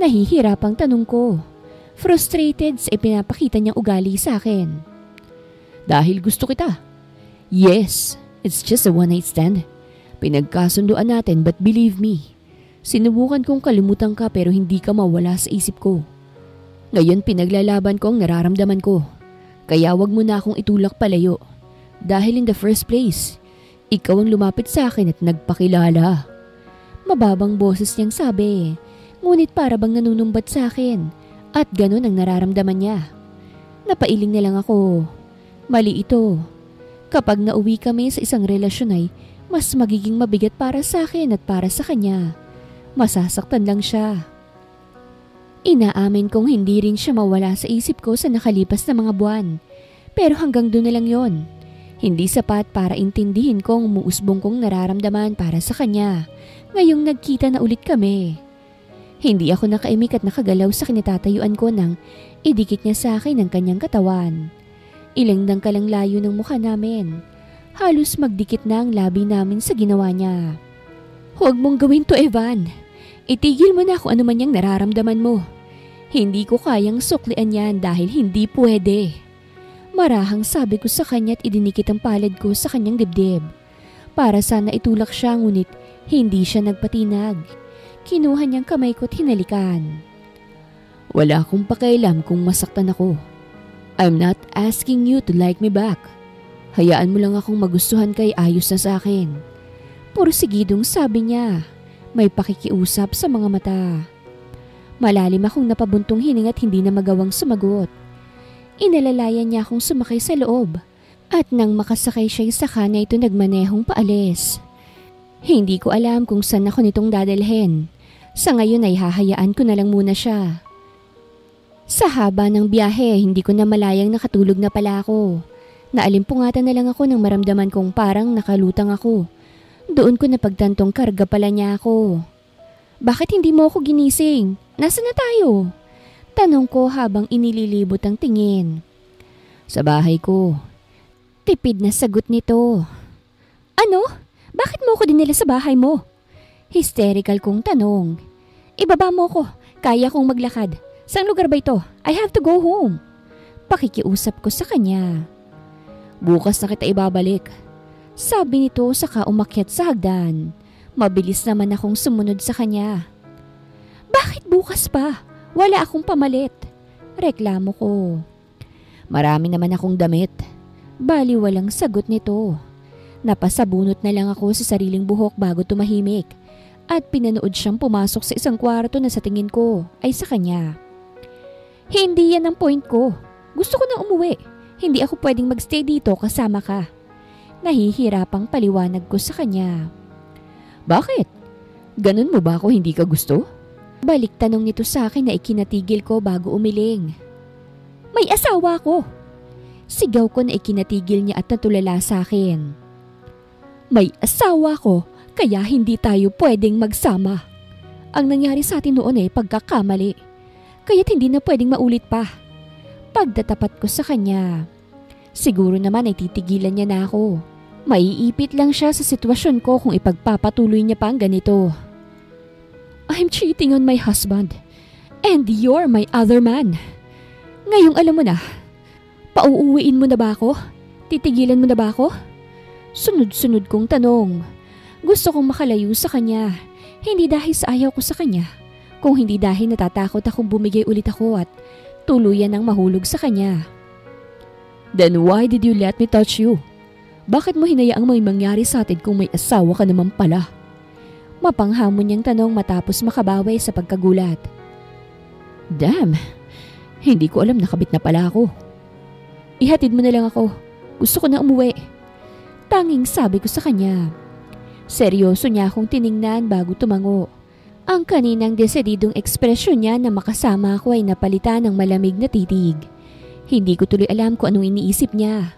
Nahihirapang tanong ko. Frustrated sa ipinapakita niyang ugali sa akin. "Dahil gusto kita." "Yes, it's just a one night stand. Pinagkasunduan natin but believe me, sinubukan kong kalimutan ka pero hindi ka mawala sa isip ko. Ngayon pinaglalaban ko ang nararamdaman ko. Kaya wag mo na akong itulak palayo. Dahil in the first place, ikaw ang lumapit sa akin at nagpakilala." Mababang boses niyang sabi, ngunit para bang nanunumbat sa akin. At ganun ang nararamdaman niya. Napailing na lang ako. Mali ito. Kapag nauwi kami sa isang relasyon ay mas magiging mabigat para sa akin at para sa kanya. Masasaktan lang siya. Inaamin kong hindi rin siya mawala sa isip ko sa nakalipas na mga buwan. Pero hanggang doon na lang yon. Hindi sapat para intindihin kong umuusbong kong nararamdaman para sa kanya ngayong nagkita na ulit kami. Hindi ako nakaimik at nakagalaw sa kinatatayuan ko nang idikit niya sa akin ang kanyang katawan. Ilang dangkalang layo ng mukha namin. Halos magdikit na ang labi namin sa ginawa niya. "Huwag mong gawin to, Evan. Itigil mo na kung ano man yung nararamdaman mo. Hindi ko kayang suklian yan dahil hindi pwede." Marahang sabi ko sa kanya at idinikit ang palad ko sa kanyang dibdib. Para sana itulak siya ngunit hindi siya nagpatinag. Kinuha niyang kamay ko't hinalikan. "Wala akong pakialam kung masaktan ako. I'm not asking you to like me back. Hayaan mo lang akong magustuhan kay ayos na sa akin." Pursigidong sabi niya. May pakikiusap sa mga mata. Malalim akong napabuntong hininga at hindi na magawang sumagot. Inalalayan niya akong sumakay sa loob. At nang makasakay siya sa kanya ito nagmanehong paalis. Hindi ko alam kung saan ako nitong dadalhin. Sa ngayon ay hahayaan ko na lang muna siya. Sa haba ng biyahe, hindi ko na malayang nakatulog na pala ako. Naalimpungatan na lang ako nang maramdaman kong parang nakalutang ako. Doon ko napagtantong karga pala niya ako. Bakit hindi mo ako ginising? Nasaan na tayo? Tanong ko habang inililibot ang tingin. Sa bahay ko. Tipid na sagot nito. Ano? Bakit mo ako dinala sa bahay mo? Hysterical kong tanong. Ibaba mo ko. Kaya kong maglakad. Saan lugar ba ito? I have to go home. Pakikiusap ko sa kanya. Bukas na kita ibabalik. Sabi nito saka umakyat sa hagdan. Mabilis naman akong sumunod sa kanya. Bakit bukas pa? Wala akong pamalit. Reklamo ko. Marami naman akong damit. Bali walang sagot nito. Napasabunot na lang ako sa sariling buhok bago tumahimik. At pinanood siyang pumasok sa isang kwarto na sa tingin ko ay sa kanya. Hindi yan ang point ko. Gusto ko na umuwi. Hindi ako pwedeng magstay dito kasama ka. Nahihirapang paliwanag ko sa kanya. Bakit? Ganun mo ba ako hindi ka gusto? Balik tanong nito sa akin na ikinatigil ko bago umiling. May asawa ko. Sigaw ko na ikinatigil niya at natulala sa akin. May asawa ko kaya hindi tayo pwedeng magsama. Ang nangyari sa atin noon ay pagkakamali. Kaya't hindi na pwedeng maulit pa. Pagdatapat ko sa kanya. Siguro naman ay titigilan niya na ako. Maiipit lang siya sa sitwasyon ko kung ipagpapatuloy niya pa ang ganito. I'm cheating on my husband. And you're my other man. Ngayong alam mo na. Pauuwiin mo na ba ako? Titigilan mo na ba ako? Sunod-sunod kong tanong. Gusto kong makalayo sa kanya. Hindi dahil sa ayaw ko sa kanya. Kung hindi dahil natatakot akong bumigay ulit ako at tuluyan ang mahulog sa kanya. Then why did you let me touch you? Bakit mo hinayaang may mangyari sa atin kung may asawa ka naman pala? Mapanghamon niyang tanong matapos makabawi sa pagkagulat. Damn, hindi ko alam nakabit na pala ako. Ihatid mo na lang ako. Gusto ko na umuwi. Tanging sabi ko sa kanya. Seryoso niya akong tiningnan bago tumango. Ang kaninang desididong ekspresyon niya na makasama ako ay napalitan ng malamig na titig. Hindi ko tuloy alam kung anong iniisip niya.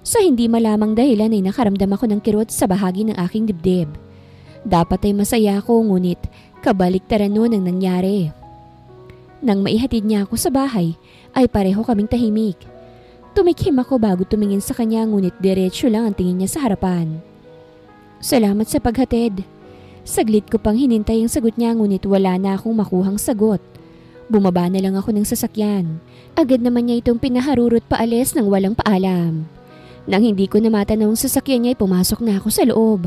Sa hindi malamang dahilan ay nakaramdam ako ng kirot sa bahagi ng aking dibdib. Dapat ay masaya ako ngunit kabaliktaran nun ang nangyari. Nang maihatid niya ako sa bahay ay pareho kaming tahimik. Tumikhim ako bago tumingin sa kanya ngunit diretsyo lang ang tingin niya sa harapan. Salamat sa paghatid. Saglit ko pang hinintay ang sagot niya ngunit wala na akong makuhang sagot. Bumaba na lang ako ng sasakyan. Agad naman niya itong pinaharurot paalis nang walang paalam. Nang hindi ko na matanong ang sasakyan niya ay pumasok na ako sa loob.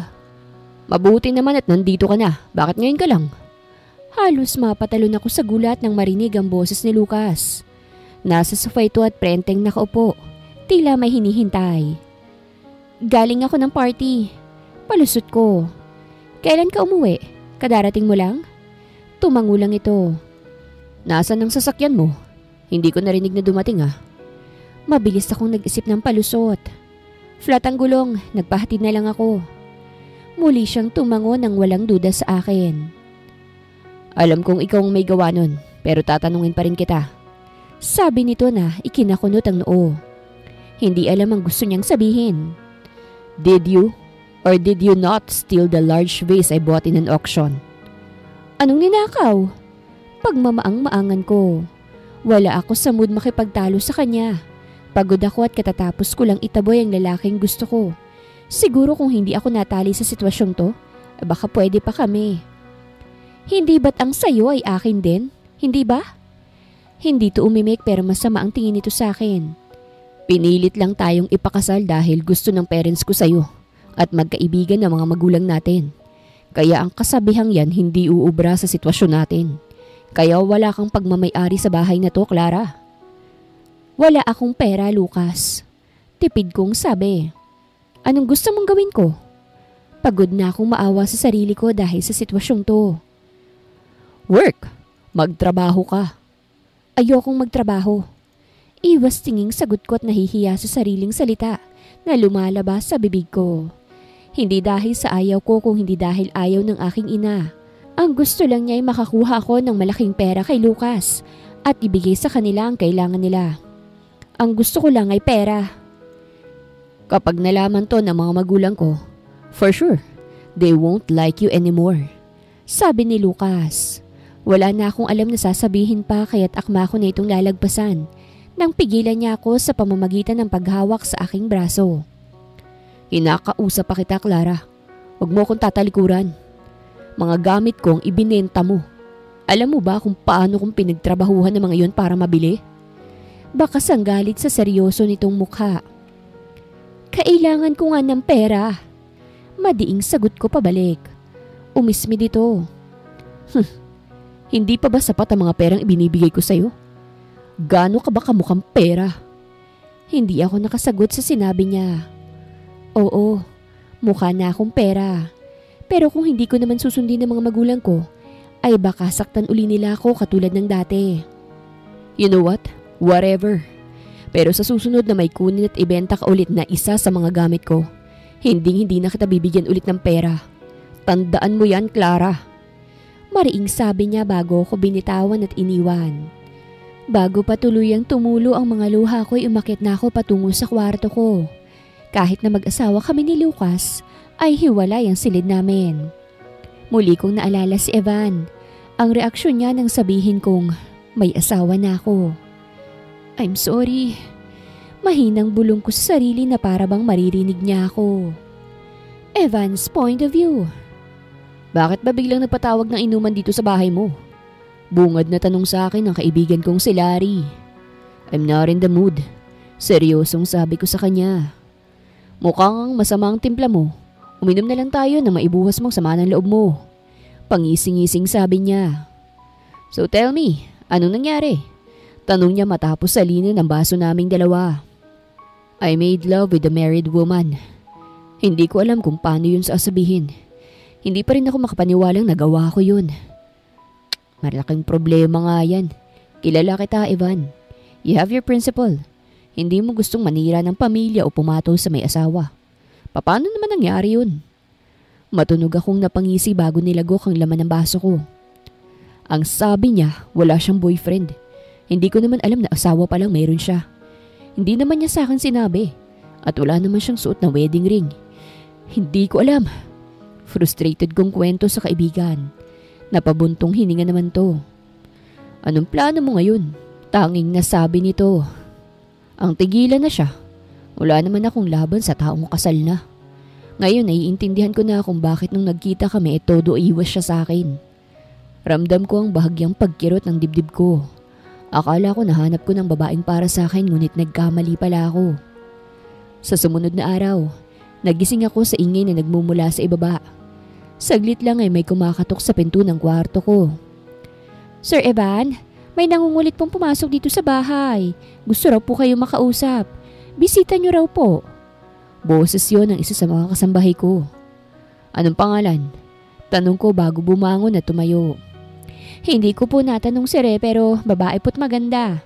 Mabuti naman at nandito ka na. Bakit ngayon ka lang? Halos mapatalon ako sa gulat nang marinig ang boses ni Lucas. Nasa sofa ito at prenteng nakaupo. Tila may hinihintay. Galing ako ng party. Palusot ko. Kailan ka umuwi? Kadarating mo lang? Tumango lang ito. Nasaan ang sasakyan mo? Hindi ko narinig na dumating ah. Mabilis akong nag-isip ng palusot. Flat ang gulong, nagpahatid na lang ako. Muli siyang tumango nang walang duda sa akin. Alam kong ikaw ang may gawa nun, pero tatanungin pa rin kita. Sabi nito na ikinakunot ang noo. Hindi alam ang gusto niyang sabihin. Did you? Or did you not steal the large vase I bought in an auction? Anong ninakaw? Pagmamaang-maangan ko. Wala ako sa mood makipagtalo sa kanya. Pagod ako at katatapos ko lang itaboy ang lalaking gusto ko. Siguro kung hindi ako natali sa sitwasyong to, baka pwede pa kami. Hindi ba't ang sayo ay akin din? Hindi ba? Hindi to umimik pero masama ang tingin nito sa akin. Pinilit lang tayong ipakasal dahil gusto ng parents ko sayo. At magkaibigan ng mga magulang natin. Kaya ang kasabihang yan hindi uubra sa sitwasyon natin. Kaya wala kang pagmamay-ari sa bahay na to, Clara. Wala akong pera, Lucas. Tipid kong sabi. Anong gusto mong gawin ko? Pagod na akong maawa sa sarili ko dahil sa sitwasyong to. Work! Magtrabaho ka. Ayokong magtrabaho. Iwas tinging sagot ko at nahihiya sa sariling salita na lumalabas sa bibig ko. Hindi dahil sa ayaw ko kung hindi dahil ayaw ng aking ina. Ang gusto lang niya ay makakuha ako ng malaking pera kay Lucas at ibigay sa kanila ang kailangan nila. Ang gusto ko lang ay pera. Kapag nalaman to ng mga magulang ko, for sure, they won't like you anymore. Sabi ni Lucas. Wala na akong alam na sasabihin pa kaya't akma ko na itong lalagpasan nang pigilan niya ako sa pamamagitan ng paghawak sa aking braso. Kinakausap pa kita, Clara. Huwag mo akong tatalikuran. Mga gamit kong ibinenta mo. Alam mo ba kung paano kong pinagtrabahuhan ng mga yon para mabili? Bakas ang galit sa seryoso nitong mukha. Kailangan ko nga ng pera. Madiing sagot ko pabalik. Umismi dito. Hindi pa ba sapat ang mga perang ibinibigay ko sa'yo? Gaano ka ba kamukhang pera? Hindi ako nakasagot sa sinabi niya. Oo, mukha na akong pera. Pero kung hindi ko naman susundin ng mga magulang ko, ay baka saktan uli nila ako katulad ng dati. You know what? Whatever. Pero sa susunod na may kunin at ibenta ka ulit na isa sa mga gamit ko, hindi na kita bibigyan ulit ng pera. Tandaan mo yan, Clara. Mariing sabi niya bago ko binitawan at iniwan. Bago pa tuluyang tumulo ang mga luha ko'y umakyat na ako patungo sa kwarto ko. Kahit na mag-asawa kami ni Lucas, ay hiwalay ang silid namin. Muli kong naalala si Evan. Ang reaksyon niya nang sabihin kong may asawa na ako. I'm sorry. Mahinang bulong ko sa sarili na para bang maririnig niya ako. Evan's point of view. Bakit ba biglang nagpatawag ng inuman dito sa bahay mo? Bungad na tanong sa akin ng kaibigan kong si Larry. I'm not in the mood. Seryosong sabi ko sa kanya. Mukhang masama ang timpla mo. Uminom na lang tayo na maibuhas mong sama ng loob mo. Pangising-ising sabi niya. So tell me, anong nangyari? Tanong niya matapos salinin ang baso naming dalawa. I made love with a married woman. Hindi ko alam kung paano yun sasabihin. Hindi pa rin ako makapaniwalang nagawa ko yun. Malaking problema nga yan. Kilala kita, Evan. You have your principle. Hindi mo gustong manira ng pamilya o pumatol sa may asawa. Paano naman nangyari yun? Matunog akong napangisi bago nilagok ang laman ng baso ko. Ang sabi niya, wala siyang boyfriend. Hindi ko naman alam na asawa pa lang mayroon siya. Hindi naman niya sa akin sinabi. At wala naman siyang suot na wedding ring. Hindi ko alam. Frustrated kong kwento sa kaibigan. Napabuntong hininga naman to. Anong plano mo ngayon? Tanging nasabi nito. Ang tigilan na siya. Wala naman akong laban sa taong kasal na. Ngayon naiintindihan ko na kung bakit nung nagkita kami todo iwas siya sa akin. Ramdam ko ang bahagyang pagkirot ng dibdib ko. Akala ko nahanap ko ng babaeng para sa akin ngunit nagkamali pala ako. Sa sumunod na araw, nagising ako sa ingay na nagmumula sa ibaba. Saglit lang ay may kumakatok sa pinto ng kwarto ko. Sir Evan, may nangungulit pong pumasok dito sa bahay. Gusto raw po kayo makausap. Bisita niyo raw po. Boses yon ng isa sa mga kasambahay ko. Anong pangalan? Tanong ko bago bumangon at tumayo. Hindi ko po natanong si Re pero babae po't maganda.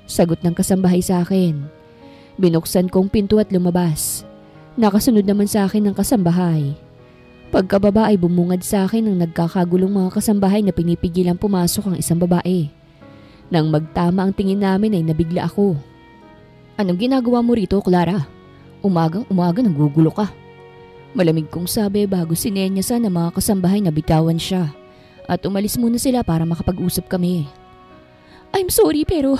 Sagot ng kasambahay sa akin. Binuksan kong pinto at lumabas. Nakasunod naman sa akin ng kasambahay. Pagkababa ay bumungad sa akin ng nagkakagulong mga kasambahay na pinipigilang pumasok ang isang babae. Nang magtama ang tingin namin ay nabigla ako. Anong ginagawa mo rito, Clara? Umagang-umaga nagugulo ka. Malamig kong sabi bago sinenyasan ng mga kasambahay na bitawan siya. At umalis muna sila para makapag-usap kami. I'm sorry pero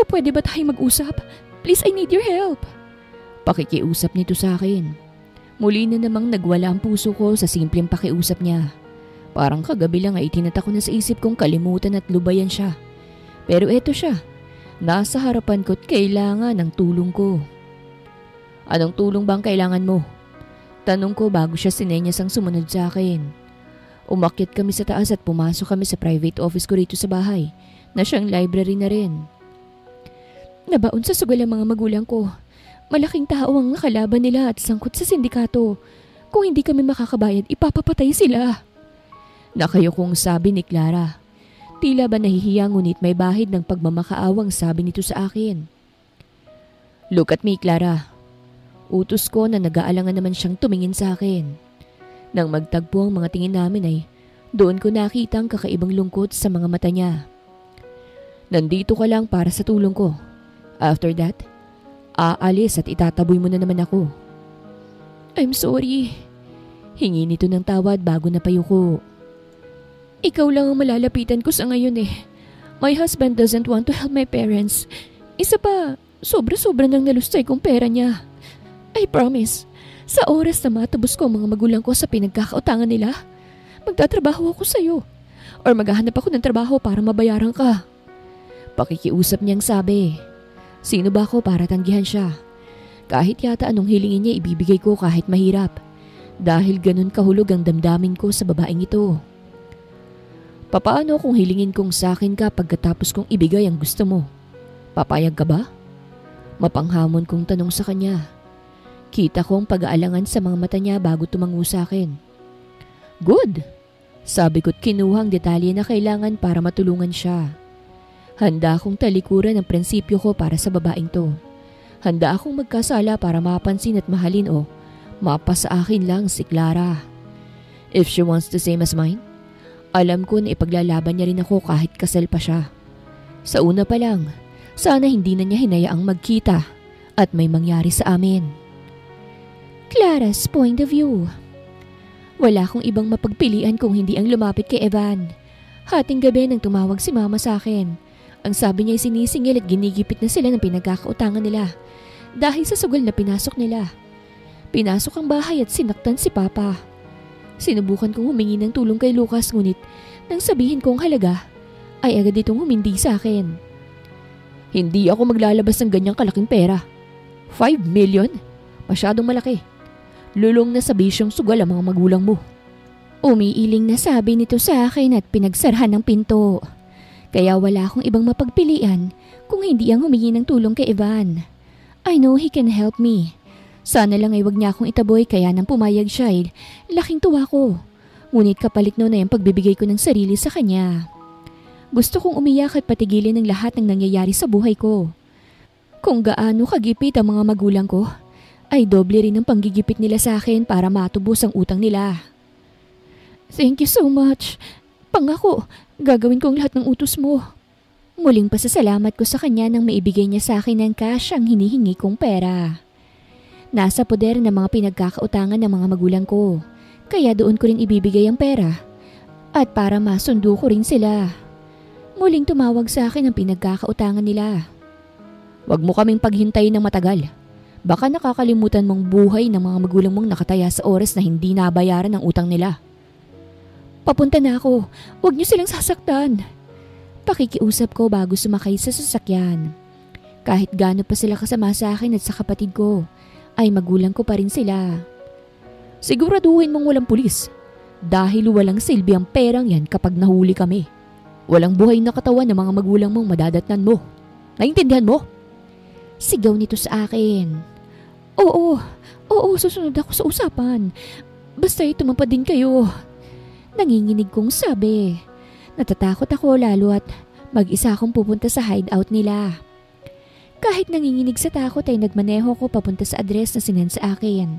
pwede ba tayo mag-usap? Please, I need your help. Pakikiusap nito sa akin. Muli na namang nagwala ang puso ko sa simpleng pakiusap niya. Parang kagabi lang ay itinata ko na sa isip kong kalimutan at lubayan siya. Pero eto siya, nasa harapan ko't kailangan ng tulong ko. Anong tulong bang kailangan mo? Tanong ko bago siya sinenyas ang sumunod sa akin. Umakyat kami sa taas at pumasok kami sa private office ko rito sa bahay, na siyang library na rin. Nabaon sa sugal ang mga magulang ko. Malaking tao ang kalaban nila at sangkot sa sindikato. Kung hindi kami makakabayad, ipapapatay sila. Nakayokong sabi ni Clara. Tila ba nahihiya ngunit may bahid ng pagmamakaawang sabi nito sa akin. Look at me, Clara. Utos ko na nag-aalangan naman siyang tumingin sa akin. Nang magtagpo ang mga tingin namin ay doon ko nakita ang kakaibang lungkot sa mga mata niya. Nandito ka lang para sa tulong ko. After that, aalis at itataboy mo na naman ako. I'm sorry. Hingi nito ng tawad bago napayuko. Ikaw lang ang malalapitan ko sa ngayon eh. My husband doesn't want to help my parents. Isa pa, sobra-sobra nang nalustay kong pera niya. I promise, sa oras na matubos ko ang mga magulang ko sa pinagkakautangan nila, magtatrabaho ako sa'yo. Or maghahanap ako ng trabaho para mabayaran ka. Pakikiusap niyang sabi. Sino ba ako para tanggihan siya? Kahit yata anong hilingin niya ibibigay ko kahit mahirap. Dahil ganun kahulog ang damdamin ko sa babaeng ito. Papaano kung hilingin kong sakin ka pagkatapos kong ibigay ang gusto mo? Papayag ka ba? Mapanghamon kong tanong sa kanya. Kita ko ang pag-aalangan sa mga mata niya bago tumango sa akin. Good! Sabi ko't kinuha ang detalye na kailangan para matulungan siya. Handa akong talikuran ang prinsipyo ko para sa babaeng to. Handa akong magkasala para mapansin at mahalin o mapa sa akin lang si Clara. If she wants the same as mine, alam ko na ipaglalaban niya rin ako kahit kasal pa siya. Sa una pa lang, sana hindi na niya hinayaang magkita at may mangyari sa amin. Clara's point of view. Wala akong ibang mapagpilian kung hindi ang lumapit kay Evan. Hating gabi nang tumawag si Mama sa akin. Ang sabi niya ay sinisingil at ginigipit na sila ng pinagkakautangan nila dahil sa sugal na pinasok nila. Pinasok ang bahay at sinaktan si Papa. Sinubukan kong humingi ng tulong kay Lucas ngunit nang sabihin kong halaga ay agad itong humindi sa akin. Hindi ako maglalabas ng ganyang kalaking pera. 5 million? Masyadong malaki. Lulong na sa bisyong sugal ang mga magulang mo. Umiiling na sabi nito sa akin at pinagsarhan ng pinto. Kaya wala akong ibang mapagpilian kung hindi ang humingi ng tulong kay Evan. I know he can help me. Sana lang ay wag niya akong itaboy kaya nang pumayag siya ay laking tuwa ko. Ngunit kapalit noon ay ang pagbibigay ko ng sarili sa kanya. Gusto kong umiyak at patigilin ang lahat ng nangyayari sa buhay ko. Kung gaano kagipit ang mga magulang ko, ay doble rin ang panggigipit nila sa akin para matubos ang utang nila. Thank you so much. Pangako, gagawin kong lahat ng utos mo. Muling pasasalamat ko sa kanya nang maibigay niya sa akin ng cash ang hinihingi kong pera. Nasa poder ng mga pinagkakautangan ng mga magulang ko, kaya doon ko rin ibibigay ang pera. At para masundo ko rin sila. Muling tumawag sa akin ang pinagkakautangan nila. Huwag mo kaming paghintayin ng matagal. Baka nakakalimutan mong buhay ng mga magulang mong nakataya sa oras na hindi nabayaran ang utang nila. Papunta na ako. Huwag niyo silang sasaktan. Pakikiusap ko bago sumakay sa sasakyan. Kahit gaano pa sila kasama sa akin at sa kapatid ko, ay magulang ko pa rin sila. Siguraduhin mong walang pulis. Dahil walang silbi ang perang yan kapag nahuli kami. Walang buhay na katawan ng mga magulang mong madadatnan mo. Naintindihan mo? Sigaw nito sa akin. Oo, susunod ako sa usapan. Basta tumapad din kayo. Nanginginig kong sabi. Natatakot ako lalo at mag-isa akong pupunta sa hideout nila. Kahit nanginginig sa takot ay nagmaneho ko papunta sa address na sinend sa akin.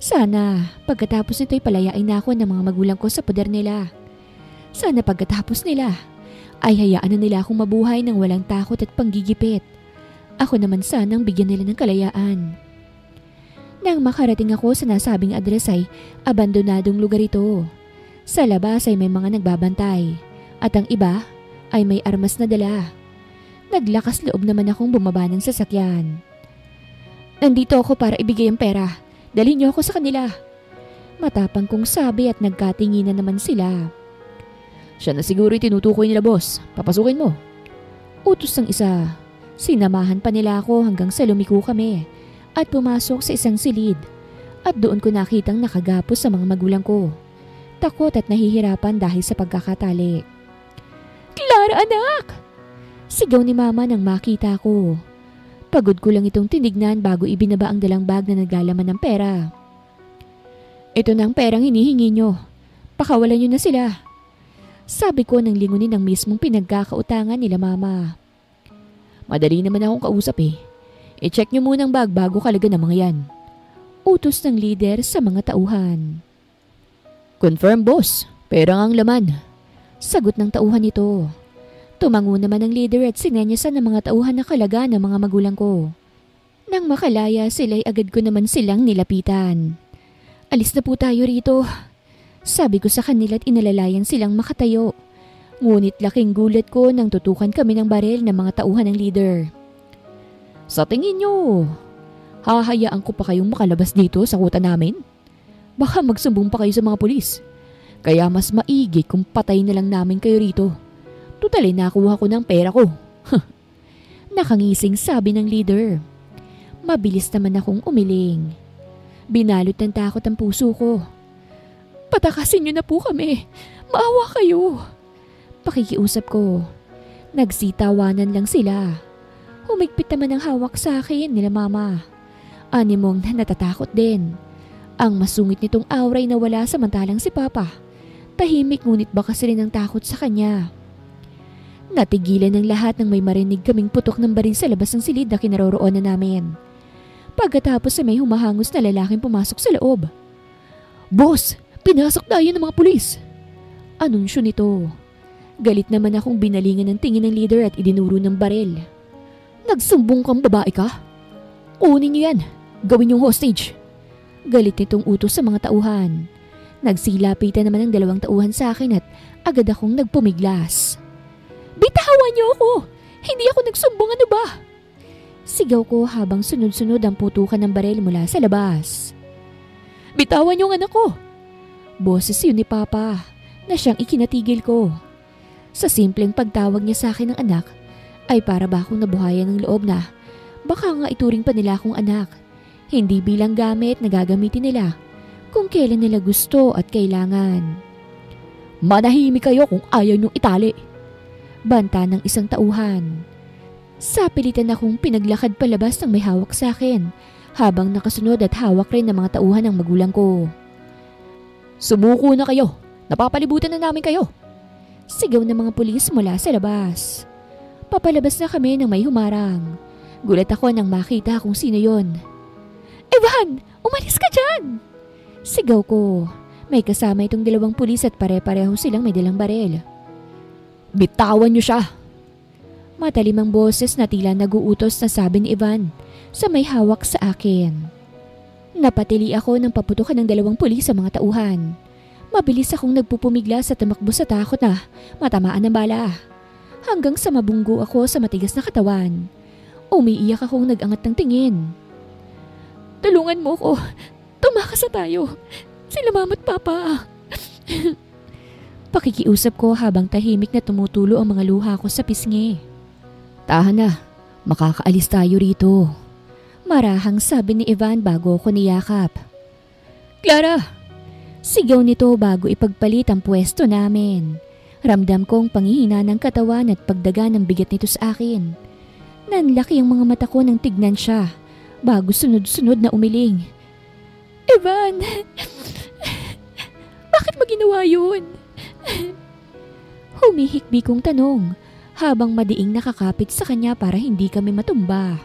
Sana pagkatapos nito ay palayain na ako ng mga magulang ko sa poder nila. Sana pagkatapos nila ay hayaan na nila akong mabuhay ng walang takot at panggigipit. Ako naman sanang bigyan nila ng kalayaan. Nang makarating ako sa nasabing address ay abandonadong lugar ito. Sa labas ay may mga nagbabantay at ang iba ay may armas na dala. Naglakas loob naman akong bumaba ng sasakyan. Nandito ako para ibigay ang pera. Dalhin niyo ako sa kanila. Matapang kong sabi at nagkatinginan naman sila. Siya na siguro tinutukoy nila boss. Papasukin mo. Utos ng isa. Sinamahan pa nila ako hanggang sa lumiko kami at pumasok sa isang silid. At doon ko nakitang nakagapos sa mga magulang ko. Takot at nahihirapan dahil sa pagkakatali. Clara, anak! Sigaw ni Mama nang makita ko. Pagod ko lang itong tinignan bago ibinaba ang dalang bag na naglalaman ng pera. Ito na ang perang hinihingi nyo. Pakawalan nyo na sila. Sabi ko nang lingunin ang mismong pinagkakautangan nila Mama. Madali naman akong kausap eh. I-check nyo muna ang bag bago kalagan ng mga yan. Utos ng leader sa mga tauhan. Confirm boss, pera ang laman. Sagot ng tauhan nito. Tumango naman ang leader at sinenyasan ng mga tauhan na kalaga ng mga magulang ko. Nang makalaya sila'y agad ko naman silang nilapitan. Alis na po tayo rito. Sabi ko sa kanila at inalalayan silang makatayo. Ngunit laking gulat ko nang tutukan kami ng baril ng mga tauhan ng leader. Sa tingin nyo, hahayaan ko pa kayong makalabas dito sa kuta namin? Baka magsumbong pa kayo sa mga pulis. Kaya mas maigi kung patay na lang namin kayo rito. Tutalin nakuha ko ng pera ko. Nakangising sabi ng leader. Mabilis naman akong umiling. Binalot ng takot ang puso ko. Patakasin niyo na po kami. Maawa kayo. Pakikiusap ko. Nagsitawanan lang sila. Humigpit naman ang hawak sa akin nila mama. Animong natatakot din. Ang masungit nitong aura ay nawala samantalang si Papa. Tahimik ngunit bakas rin ang takot sa kanya. Natigilan ng lahat nang may marinig kaming putok ng baril sa labas ng silid na kinaroroonan namin. Pagkatapos ay may humahangos na lalaking pumasok sa loob. Boss! Pinasok na yun ng mga pulis! Anunsyo nito. Galit naman akong binalingan ng tingin ng leader at idinuro ng baril. Nagsumbong kang babae ka? Kunin niyo yan. Gawin yung hostage. Galit nitong utos sa mga tauhan. Nagsilapitan naman ang dalawang tauhan sa akin at agad akong nagpumiglas. Bitawan niyo ako! Hindi ako nagsumbong, ano ba? Sigaw ko habang sunod-sunod ang putukan ng baril mula sa labas. Bitawan niyo ang anak ko! Boses yun ni Papa na siyang ikinatigil ko. Sa simpleng pagtawag niya sa akin ng anak ay para ba akong nabuhayan ng loob na baka nga ituring pa nila akong anak. Hindi bilang gamit na gagamitin nila kung kailan nila gusto at kailangan. Manahimik kayo kung ayaw niyong itali. Banta ng isang tauhan. Sapilitan akong pinaglakad palabas ng may hawak sa akin habang nakasunod at hawak rin ng mga tauhan ng magulang ko. Sumuko na kayo! Napapalibutan na namin kayo! Sigaw ng mga pulis mula sa labas. Papalabas na kami nang may humarang. Gulat ako nang makita kung sino yon. Evan! Umalis ka dyan! Sigaw ko. May kasama itong dalawang pulis at pare-pareho silang may dalang baril. Bitawan niyo siya! Matalim ang boses na tila naguutos na sabi ni Evan sa may hawak sa akin. Napatili ako nang paputukan ng dalawang pulis sa mga tauhan. Mabilis akong nagpupumiglas at tumakbo sa takot na matamaan ng bala. Hanggang sa mabunggo ako sa matigas na katawan. Umiiyak akong nag-angat ng tingin. Tulungan mo ko. Tumakas na tayo. Sila mama at papa. Pakikiusap ko habang tahimik na tumutulo ang mga luha ko sa pisngi. Tahan na. Makakaalis tayo rito. Marahang sabi ni Evan bago ko niyakap. Clara! Sigaw nito bago ipagpalit ang pwesto namin. Ramdam kong panghihina ng katawan at pagdaga ng bigat nito sa akin. Nanlaki ang mga mata ko nang tignan siya bago sunod-sunod na umiling. Evan! Bakit mo ginawa yun? Humihikbi kong tanong habang madiing nakakapit sa kanya para hindi kami matumba.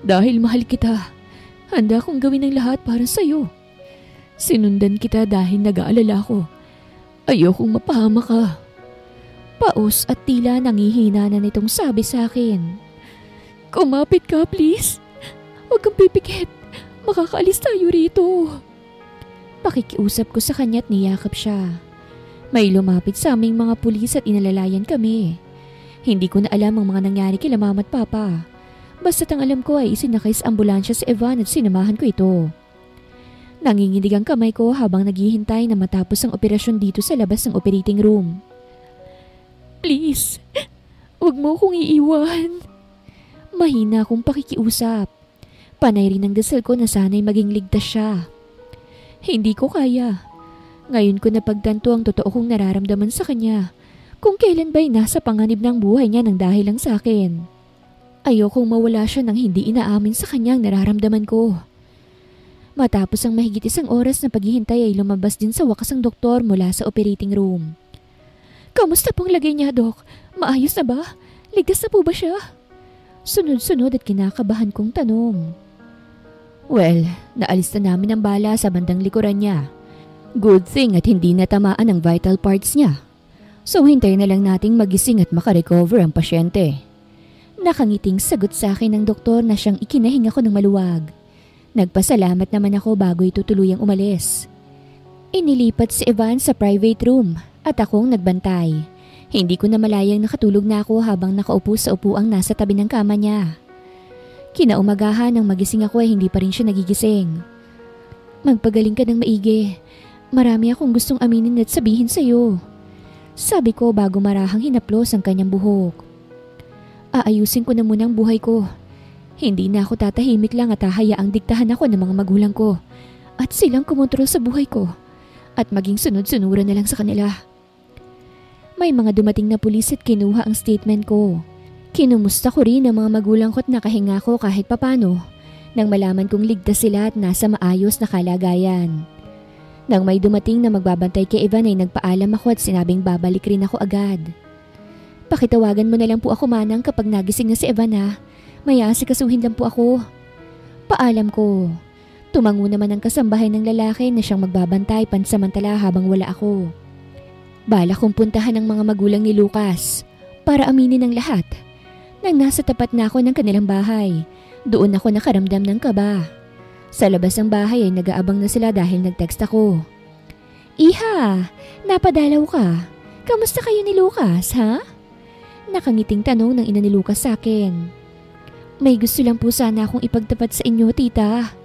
Dahil mahal kita, handa kong gawin ang lahat para sa'yo. Sinundan kita dahil nag-aalala ko. Ayokong mapahama ka. Paos at tila nangihina na nitong sabi sa akin. Kumapit ka, please. Huwag kang pipikit. Makakaalis tayo rito. Pakikiusap ko sa kanya at niyakap siya. May lumapit sa aming mga pulis at inalalayan kami. Hindi ko na alam ang mga nangyari kila mama at papa. Basta't ang alam ko ay isinakay sa ambulansya si Evan at sinamahan ko ito. Nanginginig ang kamay ko habang naghihintay na matapos ang operasyon dito sa labas ng operating room. Please, huwag mo akong iiwan. Mahina akong pakikiusap. Panay rin ang dasal ko na sana'y maging ligtas siya. Hindi ko kaya. Ngayon ko napagtanto ang totoo kong nararamdaman sa kanya. Kung kailan ba'y nasa panganib ng buhay niya nang dahil lang sa akin. Ayokong mawala siya nang hindi inaamin sa kanya ang nararamdaman ko. Matapos ang mahigit isang oras na paghihintay ay lumabas din sa wakas ang doktor mula sa operating room. Kamusta pong lagay niya, Dok? Maayos na ba? Ligtas na po ba siya? Sunod-sunod at kinakabahan kong tanong. Well, naalis na namin ang bala sa bandang likuran niya. Good thing at hindi natamaan ang vital parts niya. So hintay na lang nating magising at makarecover ang pasyente. Nakangiting sagot sa akin ng doktor na siyang ikinahinga ko ng maluwag. Nagpasalamat naman ako bago ito tuluyang umalis. Inilipat si Evan sa private room at akong nagbantay. Hindi ko na malayang nakatulog na ako habang nakaupo sa upuang nasa tabi ng kama niya. Kinaumagahan nang magising ako ay hindi pa rin siya nagigising. Magpagaling ka ng maigi. Marami akong gustong aminin at sabihin sa'yo. Sabi ko bago marahang hinaplos ang kanyang buhok. Aayusin ko na muna ang buhay ko. Hindi na ako tatahimik lang at hahayaang diktahan ako ng mga magulang ko at silang kumontrol sa buhay ko at maging sunod-sunuran na lang sa kanila. May mga dumating na pulis at kinuha ang statement ko. Kinumusta ko rin ang mga magulang ko at nakahinga ko kahit papano nang malaman kong ligtas sila at nasa maayos na kalagayan. Nang may dumating na magbabantay kay Evan ay nagpaalam ako at sinabing babalik rin ako agad. Pakitawagan mo na lang po ako manang kapag nagising na si Evan ha. May aasikasuhin lang po ako. Paalam ko. Tumango naman ang kasambahay ng lalaki na siyang magbabantay pansamantala habang wala ako. Bala kong puntahan ang mga magulang ni Lucas para aminin ang lahat. Nang nasa tapat na ako ng kanilang bahay, doon ako nakaramdam ng kaba. Sa labas ng bahay ay nag-aabang na sila dahil nag-text ako. Iha, napadalaw ka. Kamusta kayo ni Lucas, ha? Nakangiting tanong ng ina ni Lucas sa akin. May gusto lang po sana akong ipagtapat sa inyo, tita.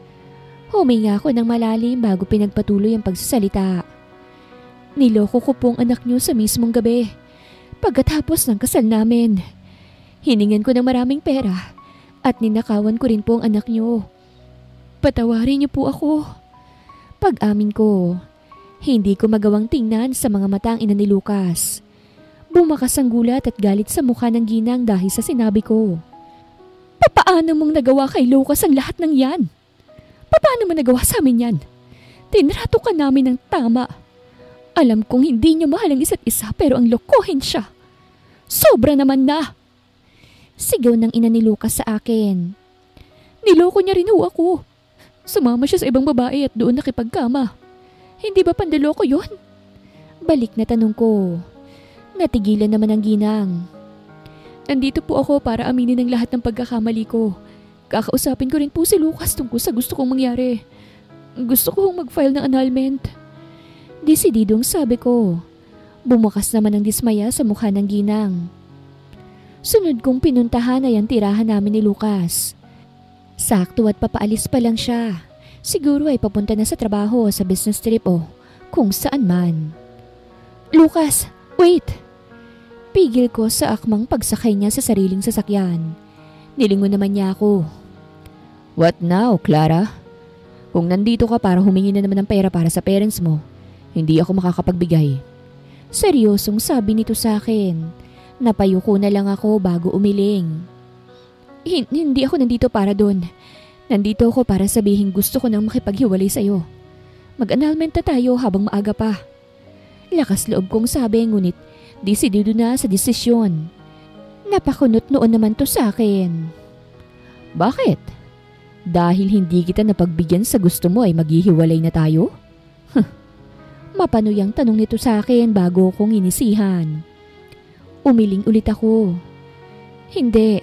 Huminga ako ng malalim bago pinagpatuloy ang pagsasalita. Niloko ko po ang anak niyo sa mismong gabi. Pagkatapos ng kasal namin, hiningan ko ng maraming pera at ninakawan ko rin po ang anak niyo. Patawarin niyo po ako. Pag-amin ko, hindi ko magawang tingnan sa mga mata ang ina ni Lucas. Bumakas ang gulat at galit sa mukha ng ginang dahil sa sinabi ko. Paano mong nagawa kay Lucas ang lahat ng yan? Paano mo nagawa sa amin yan? Tinrato ka namin ng tama. Alam kong hindi niyo mahal ang isa't isa pero ang lokohin siya. Sobra naman na. Sigaw ng ina ni Lucas sa akin. Niloko niya rin ho ako. Sumama siya sa ibang babae at doon nakipagkama. Hindi ba pandaloko yun? Balik na tanong ko. Natigilan naman ang ginang. Nandito po ako para aminin ang lahat ng pagkakamali ko. Kakausapin ko rin po si Lucas tungkol sa gusto kong mangyari. Gusto kong mag-file ng annulment. Desididong sabi ko. Bumukas naman ang dismaya sa mukha ng ginang. Sunod kong pinuntahan ay ang tirahan namin ni Lucas. Sakto at papaalis pa lang siya. Siguro ay papunta na sa trabaho, sa business trip o kung saan man. Lucas, wait! Pigil ko sa akmang pagsakay niya sa sariling sasakyan. Nilingon naman niya ako. What now, Clara? Kung nandito ka para humingi na naman ng pera para sa parents mo, hindi ako makakapagbigay. Seryosong sabi nito sa akin. Napayuko na lang ako bago umiling. Hindi ako nandito para doon. Nandito ako para sabihin gusto ko nang makipaghiwalay sa'yo. Mag-annulment na tayo habang maaga pa. Lakas loob kong sabi ngunit desidido na sa desisyon. Napakunot noon naman to sa akin. Bakit? Dahil hindi kita napagbigyan sa gusto mo ay maghihiwalay na tayo? Mapanoy ang tanong nito sa akin bago kong inisihan. Umiling ulit ako. Hindi.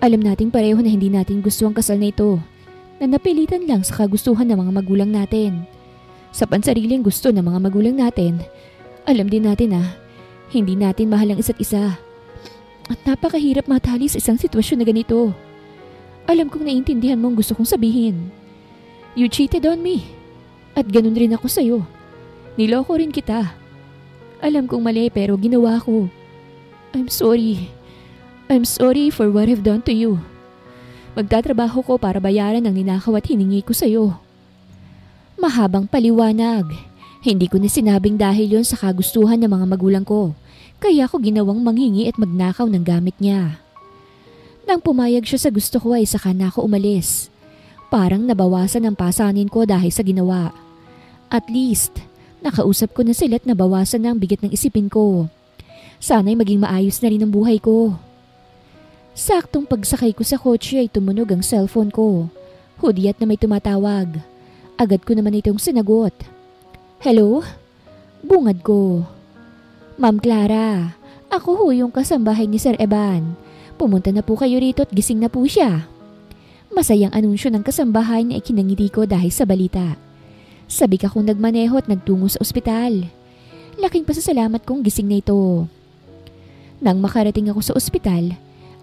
Alam nating pareho na hindi natin gusto ang kasal na ito. Na napilitan lang sa kagustuhan ng mga magulang natin. Sa pansariling gusto ng mga magulang natin, alam din natin hindi natin mahal ang isa't isa. At napakahirap matali sa isang sitwasyon na ganito. Alam kong naiintindihan mo ang gusto kong sabihin. You cheated on me. At ganun rin ako sa'yo. Niloko rin kita. Alam kong mali pero ginawa ko. I'm sorry. I'm sorry for what I've done to you. Magtatrabaho ko para bayaran ang ninakaw at hiningi ko sa'yo. Mahabang paliwanag. Hindi ko na sinabing dahil yon sa kagustuhan ng mga magulang ko. Kaya ako ginawang manghingi at magnakaw ng gamit niya. Nang pumayag siya sa gusto ko ay saka na ako umalis. Parang nabawasan ang pasanin ko dahil sa ginawa. At least, nakausap ko na sila at nabawasan na ang bigat ng isipin ko. Sana'y maging maayos na rin ang buhay ko. Saktong pagsakay ko sa kotse ay tumunog ang cellphone ko. Hudyat na may tumatawag. Agad ko naman itong sinagot. Hello? Bungad ko. Ma'am Clara, ako ho yung kasambahay ni Sir Evan. Pumunta na po kayo rito at gising na po siya. Masayang anunsyo ng kasambahay na ikinangiti ko dahil sa balita. Sabik akong nagmaneho at nagtungo sa ospital. Laking pasasalamat kong gising na ito. Nang makarating ako sa ospital,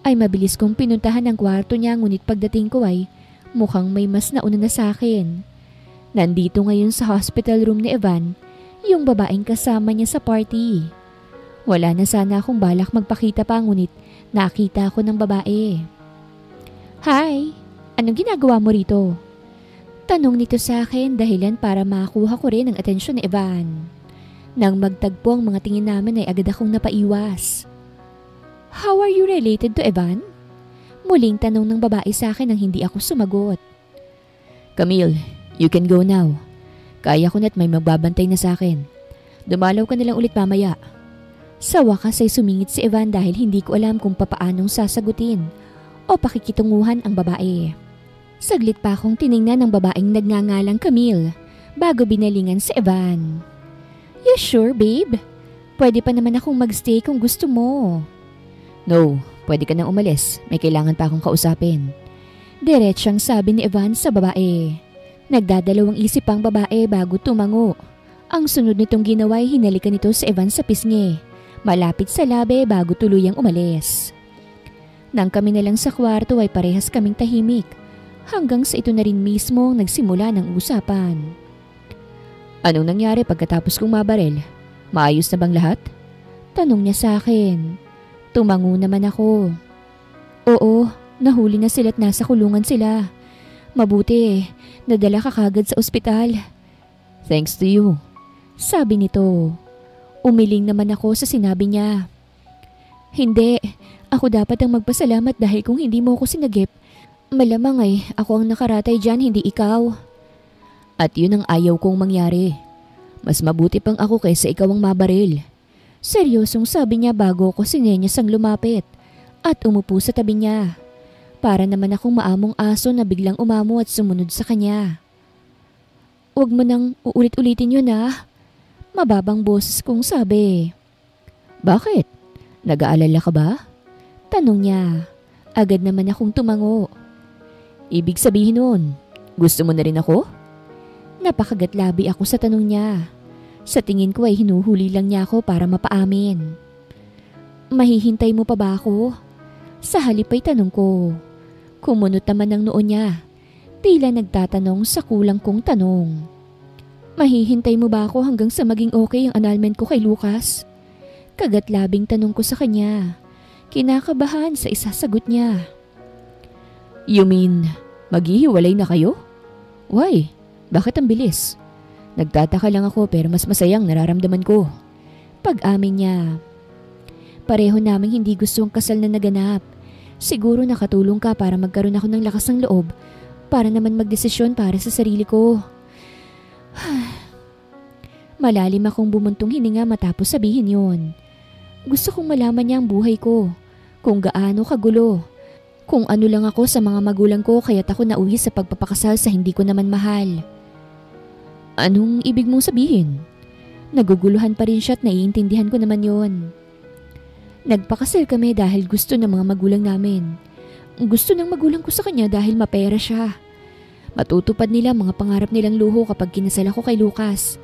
ay mabilis kong pinuntahan ang kwarto niya ngunit pagdating ko ay mukhang may mas nauna na sa akin. Nandito ngayon sa hospital room ni Evan, yung babaeng kasama niya sa party. Wala na sana akong balak magpakita pa ngunit nakita ako ng babae. Hi! Anong ginagawa mo rito? Tanong nito sa akin dahilan para makakuha ko rin ang atensyon ni Evan. Nang magtagpo ang mga tingin namin ay agad akong napaiwas. How are you related to Evan? Muling tanong ng babae sa akin nang hindi ako sumagot. Camille, you can go now. Kaya ko na't may magbabantay na sa akin. Dumalaw ka na lang ulit mamaya. Sa wakas ay sumingit si Evan dahil hindi ko alam kung papaanong sasagutin o pakikitunguhan ang babae. Saglit pa akong tiningnan ng babaeng nagngangalang Camille bago binalingan si Evan. You sure, babe? Pwede pa naman akong magstay kung gusto mo. No, pwede ka nang umalis. May kailangan pa akong kausapin. Diretsyang sabi ni Evan sa babae. Nagdadalawang isip ang babae bago tumango. Ang sunod nitong ginawa ay hinalikan nito si Evan sa pisngi, malapit sa labi bago tuluyang umalis. Nang kami na lang sa kwarto ay parehas kaming tahimik, hanggang sa ito na rin mismo nagsimula ng usapan. Anong nangyari pagkatapos kong mabaril? Maayos na bang lahat? Tanong niya sa akin. Tumango naman ako. Oo, nahuli na sila't nasa kulungan sila. Mabuti, nadala ka kagad sa ospital. Thanks to you. Sabi nito. Umiling naman ako sa sinabi niya. Hindi, ako dapat ang magpasalamat dahil kung hindi mo ako sinagip, malamang ay ako ang nakaratay dyan, hindi ikaw. At yun ang ayaw kong mangyari. Mas mabuti pang ako kaysa ikaw ang mabaril. Seryosong sabi niya bago ko sinenyas ang lumapit at umupo sa tabi niya. Para naman akong maamong aso na biglang umamo at sumunod sa kanya. Huwag mo nang uulit-ulitin yun ah. Mababang boses kong sabi. Bakit? Nag-aalala ka ba? Tanong niya. Agad naman akong tumango. Ibig sabihin nun, gusto mo na rin ako? Napakagatlabi ako sa tanong niya. Sa tingin ko ay hinuhuli lang niya ako para mapaamin. Mahihintay mo pa ba ako? Sa halip ay tanong ko. Kumunot naman ang noo niya. Tila nagtatanong sa kulang kong tanong. Mahihintay mo ba ako hanggang sa maging okay ang annulment ko kay Lucas? Kagatlabing tanong ko sa kanya. Kinakabahan sa isasagot niya. You mean, maghihiwalay na kayo? Why? Bakit ang bilis? Nagtataka lang ako pero mas masayang nararamdaman ko. Pag-amin niya. Pareho naming hindi gusto ang kasal na naganap. Siguro nakatulong ka para magkaroon ako ng lakas ng loob para naman magdesisyon para sa sarili ko. Malalim akong bumuntong hininga matapos sabihin yon. Gusto kong malaman niya ang buhay ko, kung gaano kagulo, kung ano lang ako sa mga magulang ko kaya't ako nauwi sa pagpapakasal sa hindi ko naman mahal. Anong ibig mong sabihin? Naguguluhan pa rin siya at naiintindihan ko naman yon. Nagpakasal kami dahil gusto ng mga magulang namin. Gusto ng magulang ko sa kanya dahil mapera siya. Matutupad nila mga pangarap nilang luho kapag kinasal ako kay Lucas.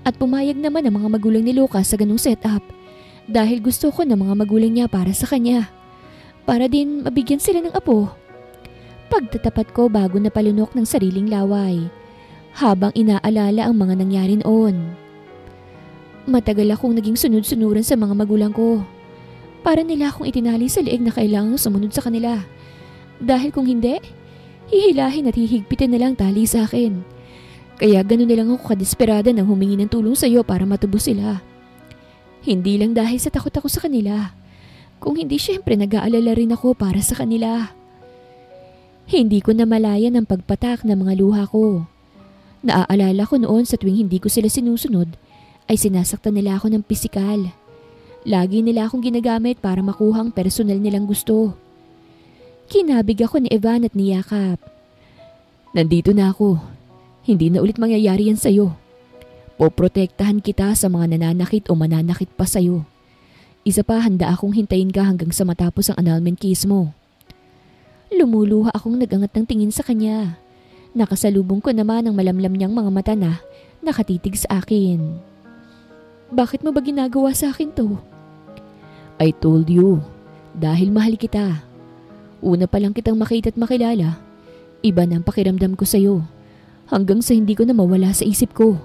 At pumayag naman ang mga magulang ni Lucas sa ganung setup dahil gusto ko ng mga magulang niya para sa kanya. Para din mabigyan sila ng apo. Pagtatapat ko bago napalunok ng sariling laway habang inaalala ang mga nangyari noon. Matagal akong naging sunod-sunuran sa mga magulang ko. Para nila akong itinali sa leeg na kailangang sumunod sa kanila. Dahil kung hindi, hihilahin at hihigpitin na lang tali sa akin. Kaya gano'n na lang ako kadesperada nang humingi ng tulong sa iyo para matubos sila. Hindi lang dahil sa takot ako sa kanila. Kung hindi syempre nag-aalala rin ako para sa kanila. Hindi ko namalayan ang pagpatak ng mga luha ko. Naaalala ko noon sa tuwing hindi ko sila sinusunod ay sinasaktan nila ako ng pisikal. Lagi nila akong ginagamit para makuhang personal nilang gusto. Kinabig ako ni Evan at niyakap. Nandito na ako. Hindi na ulit mangyayari yan sa'yo. Poprotektahan kita sa mga nananakit o mananakit pa sa'yo. Isa pa, handa akong hintayin ka hanggang sa matapos ang annulment case mo. Lumuluha akong nagangat ng tingin sa kanya. Nakasalubong ko naman ang malamlam niyang mga mata na nakatitig sa akin. Bakit mo ba ginagawa sa akin to? I told you, dahil mahal kita. Una pa lang kitang makita at makilala, iba na ang pakiramdam ko sa'yo, hanggang sa hindi ko na mawala sa isip ko.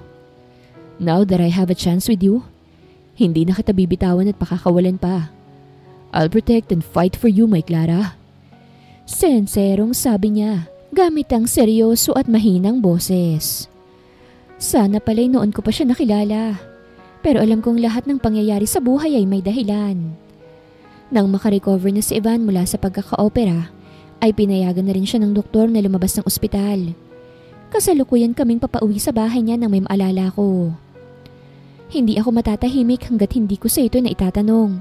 Now that I have a chance with you, hindi na kita bibitawan at pakakawalan pa. I'll protect and fight for you, my Clara. Senserong sabi niya, gamit ang seryoso at mahinang boses. Sana pala'y noon ko pa siya nakilala, pero alam kong lahat ng pangyayari sa buhay ay may dahilan. Nang makarecover na si Evan mula sa pagkaka-opera, ay pinayagan na rin siya ng doktor na lumabas ng ospital. Kasalukuyan kaming papauwi sa bahay niya nang may maalala ko. Hindi ako matatahimik hanggat hindi ko sa ito na itatanong.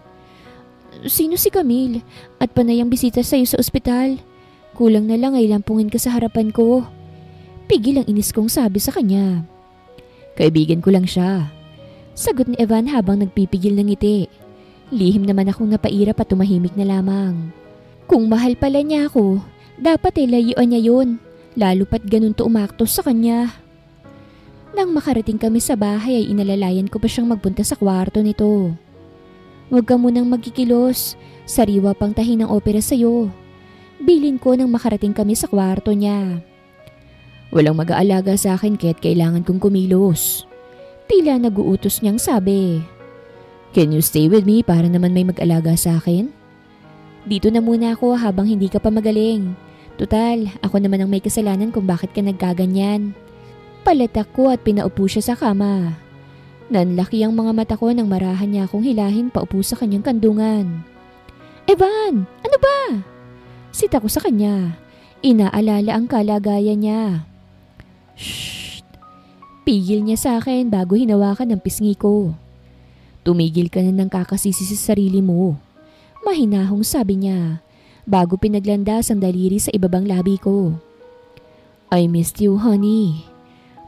Sino si Camille? At panay ang bisita sa iyo sa ospital? Kulang na lang ay lampungin ka sa harapan ko. Pigil ang inis kong sabi sa kanya. Kaibigan ko lang siya. Sagot ni Evan habang nagpipigil ng ngiti. Lihim naman akong napairap at tumahimik na lamang. Kung mahal pala niya ako, dapat ay layuan niya yun. Lalo pat ganun to umaktos sa kanya. Nang makarating kami sa bahay ay inalalayan ko pa siyang magpunta sa kwarto nito. Huwag ka munang magkikilos. Sariwa pang tahi ng opera sa'yo. Bilin ko nang makarating kami sa kwarto niya. Walang mag-aalaga sa akin kaya't kailangan kong kumilos. Tila naguutos niyang sabi. Can you stay with me para naman may mag-alaga sa akin? Dito na muna ako habang hindi ka pa magaling. Tutal, ako naman ang may kasalanan kung bakit ka nagkaganyan. Palatak ko at pinaupo siya sa kama. Nanlaki ang mga mata ko nang marahan niya akong hilahin paupo sa kanyang kandungan. Evan, ano ba? Sita ko sa kanya. Inaalala ang kalagayan niya. Shh! Pigil niya sa akin bago hinawakan ang pisngi ko. Tumigil ka na ng kakasisi sa sarili mo. Mahinahong sabi niya bago pinaglandas ang daliri sa ibabang labi ko. I missed you, honey.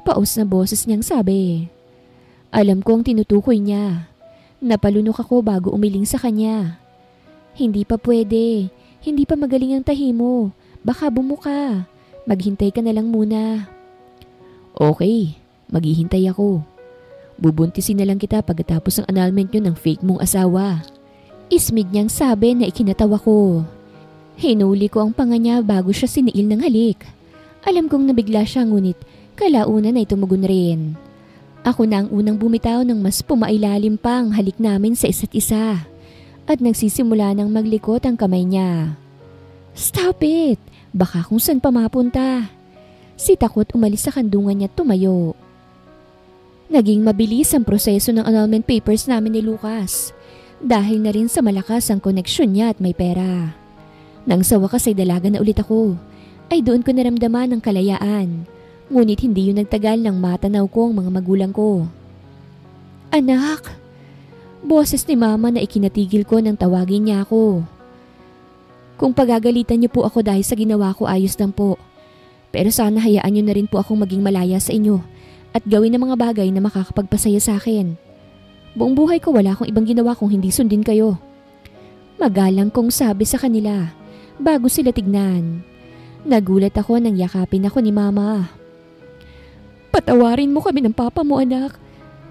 Paus na boses niyang sabi. Alam ko ang tinutukoy niya. Napalunok ako bago umiling sa kanya. Hindi pa pwede. Hindi pa magaling ang tahi mo. Baka bumuka. Maghintay ka na lang muna. Okay, maghihintay ako. Bubuntisin na lang kita pagkatapos ng annulment nyo ng fake mong asawa. Ismig niyang sabi na ikinatawa ko. Hinuli ko ang panga niya bago siya siniil ng halik. Alam kong nabigla siya ngunit kalaunan ay tumugon rin. Ako na ang unang bumitaw ng mas pumailalim pa ang halik namin sa isa't isa. At nagsisimula ng maglikot ang kamay niya. Stop it! Baka kung saan pa mapunta. Si takot umalis sa kandungan niya at tumayo. Naging mabilis ang proseso ng annulment papers namin ni Lucas. Dahil na rin sa malakas ang koneksyon niya at may pera. Nang sa wakas ay dalaga na ulit ako, ay doon ko naramdaman ang kalayaan. Ngunit hindi yun nagtagal nang matanaw ko ang mga magulang ko. Anak! Boses ni Mama na ikinatigil ko nang tawagin niya ako. Kung pagagalitan niyo po ako dahil sa ginawa ko, ayos lang po. Pero sana hayaan niyo na rin po akong maging malaya sa inyo at gawin ang mga bagay na makakapagpasaya sa akin. Buong buhay ko wala akong ibang ginawa kung hindi sundin kayo. Magalang kong sabi sa kanila bago sila tignan. Nagulat ako nang yakapin ako ni Mama. Patawarin mo kami ng papa mo, anak.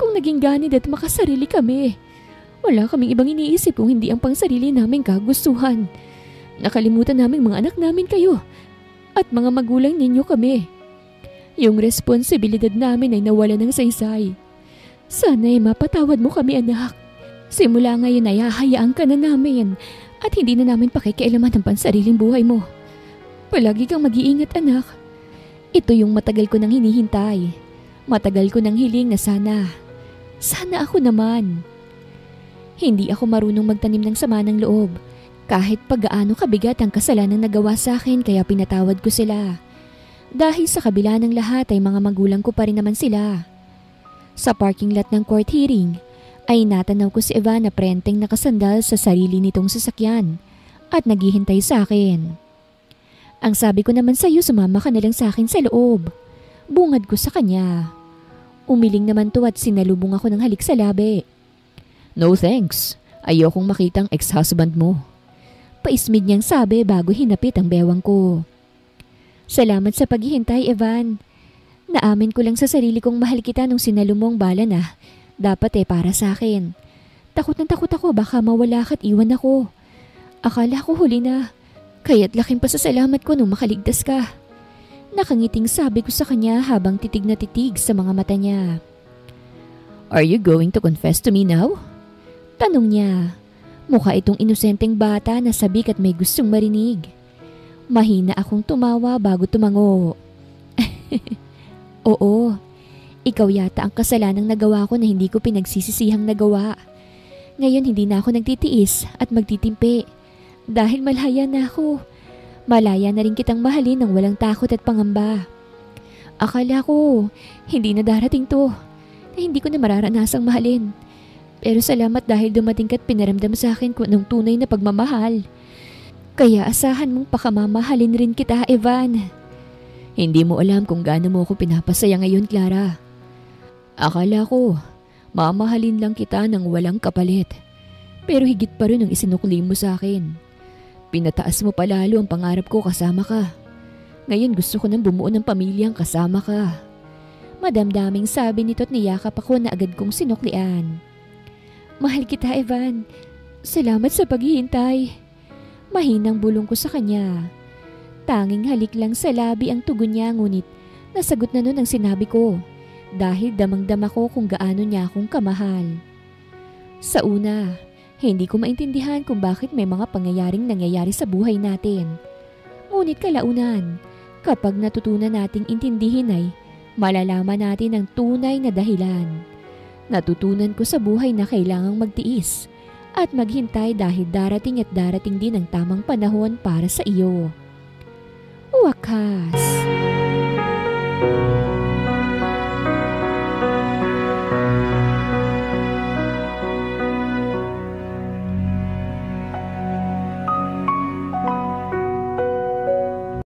Kung naging ganid at makasarili kami. Wala kaming ibang iniisip kung hindi ang pangsarili naming kagustuhan. Nakalimutan naming mga anak namin kayo at mga magulang ninyo kami. Yung responsibilidad namin ay nawala ng saysay. Sana'y mapatawad mo kami, anak. Simula ngayon ay hahayaan ka na namin at hindi na namin pakikialaman ang pansariling buhay mo. Palagi kang mag-iingat, anak. Ito yung matagal ko nang hinihintay. Matagal ko nang hiling na sana ako naman. Hindi ako marunong magtanim ng sama ng loob. Kahit pag-gaano kabigat ang kasalanang nagawa sa akin kaya pinatawad ko sila. Dahil sa kabila ng lahat ay mga magulang ko pa rin naman sila. Sa parking lot ng court hearing ay natanaw ko si Evan na prenteng nakasandal sa sarili nitong sasakyan at naghihintay sa akin. Ang sabi ko naman sa iyo, sumama ka na lang sa akin sa loob. Bungad ko sa kanya. Umiling naman to at sinalubong ako ng halik sa labi. No thanks. Ayokong makitang ex-husband mo. Paismid niyang sabi bago hinapit ang bewang ko. Salamat sa paghihintay, Evan. Naamin ko lang sa sarili kong mahal kita nung sinalo mo ang bala na dapat para sa akin. Takot na takot ako baka mawala ka't iwan ako. Akala ko huli na, kaya't laking pasasalamat ko nung makaligtas ka. Nakangiting sabi ko sa kanya habang titig na titig sa mga mata niya. Are you going to confess to me now? Tanong niya. Mukha itong inosenteng bata na sabik at may gustong marinig. Mahina akong tumawa bago tumango. Oo, ikaw yata ang kasalanang nagawa ko na hindi ko pinagsisisihang nagawa. Ngayon hindi na ako nagtitiis at magtitimpi. Dahil malaya na ako. Malaya na rin kitang mahalin ng walang takot at pangamba. Akala ko, hindi na darating to. Na hindi ko na mararanasang mahalin. Pero salamat dahil dumating ka't pinaramdam sa akin kung anong tunay na pagmamahal. Kaya asahan mong pakamamahalin rin kita, Evan. Hindi mo alam kung gaano mo ako pinapasaya ngayon, Clara. Akala ko, mamahalin lang kita ng walang kapalit. Pero higit pa rin ang isinukli mo sa akin. Pinataas mo palalo ang pangarap ko kasama ka. Ngayon gusto ko nang bumuo ng pamilyang kasama ka. Madamdaming sabi nito at niyakap ako na agad kong sinuklian. Mahal kita, Evan. Salamat sa paghihintay. Mahinang bulong ko sa kanya. Tanging halik lang sa labi ang tugon niya ngunit nasagot na nun ang sinabi ko dahil damang-dama ko kung gaano niya akong kamahal. Sa una, hindi ko maintindihan kung bakit may mga pangyayaring nangyayari sa buhay natin. Ngunit kalaunan, kapag natutunan nating intindihin ay malalaman natin ang tunay na dahilan. Natutunan ko sa buhay na kailangang magtiis at maghintay dahil darating at darating din ang tamang panahon para sa iyo. Wakas.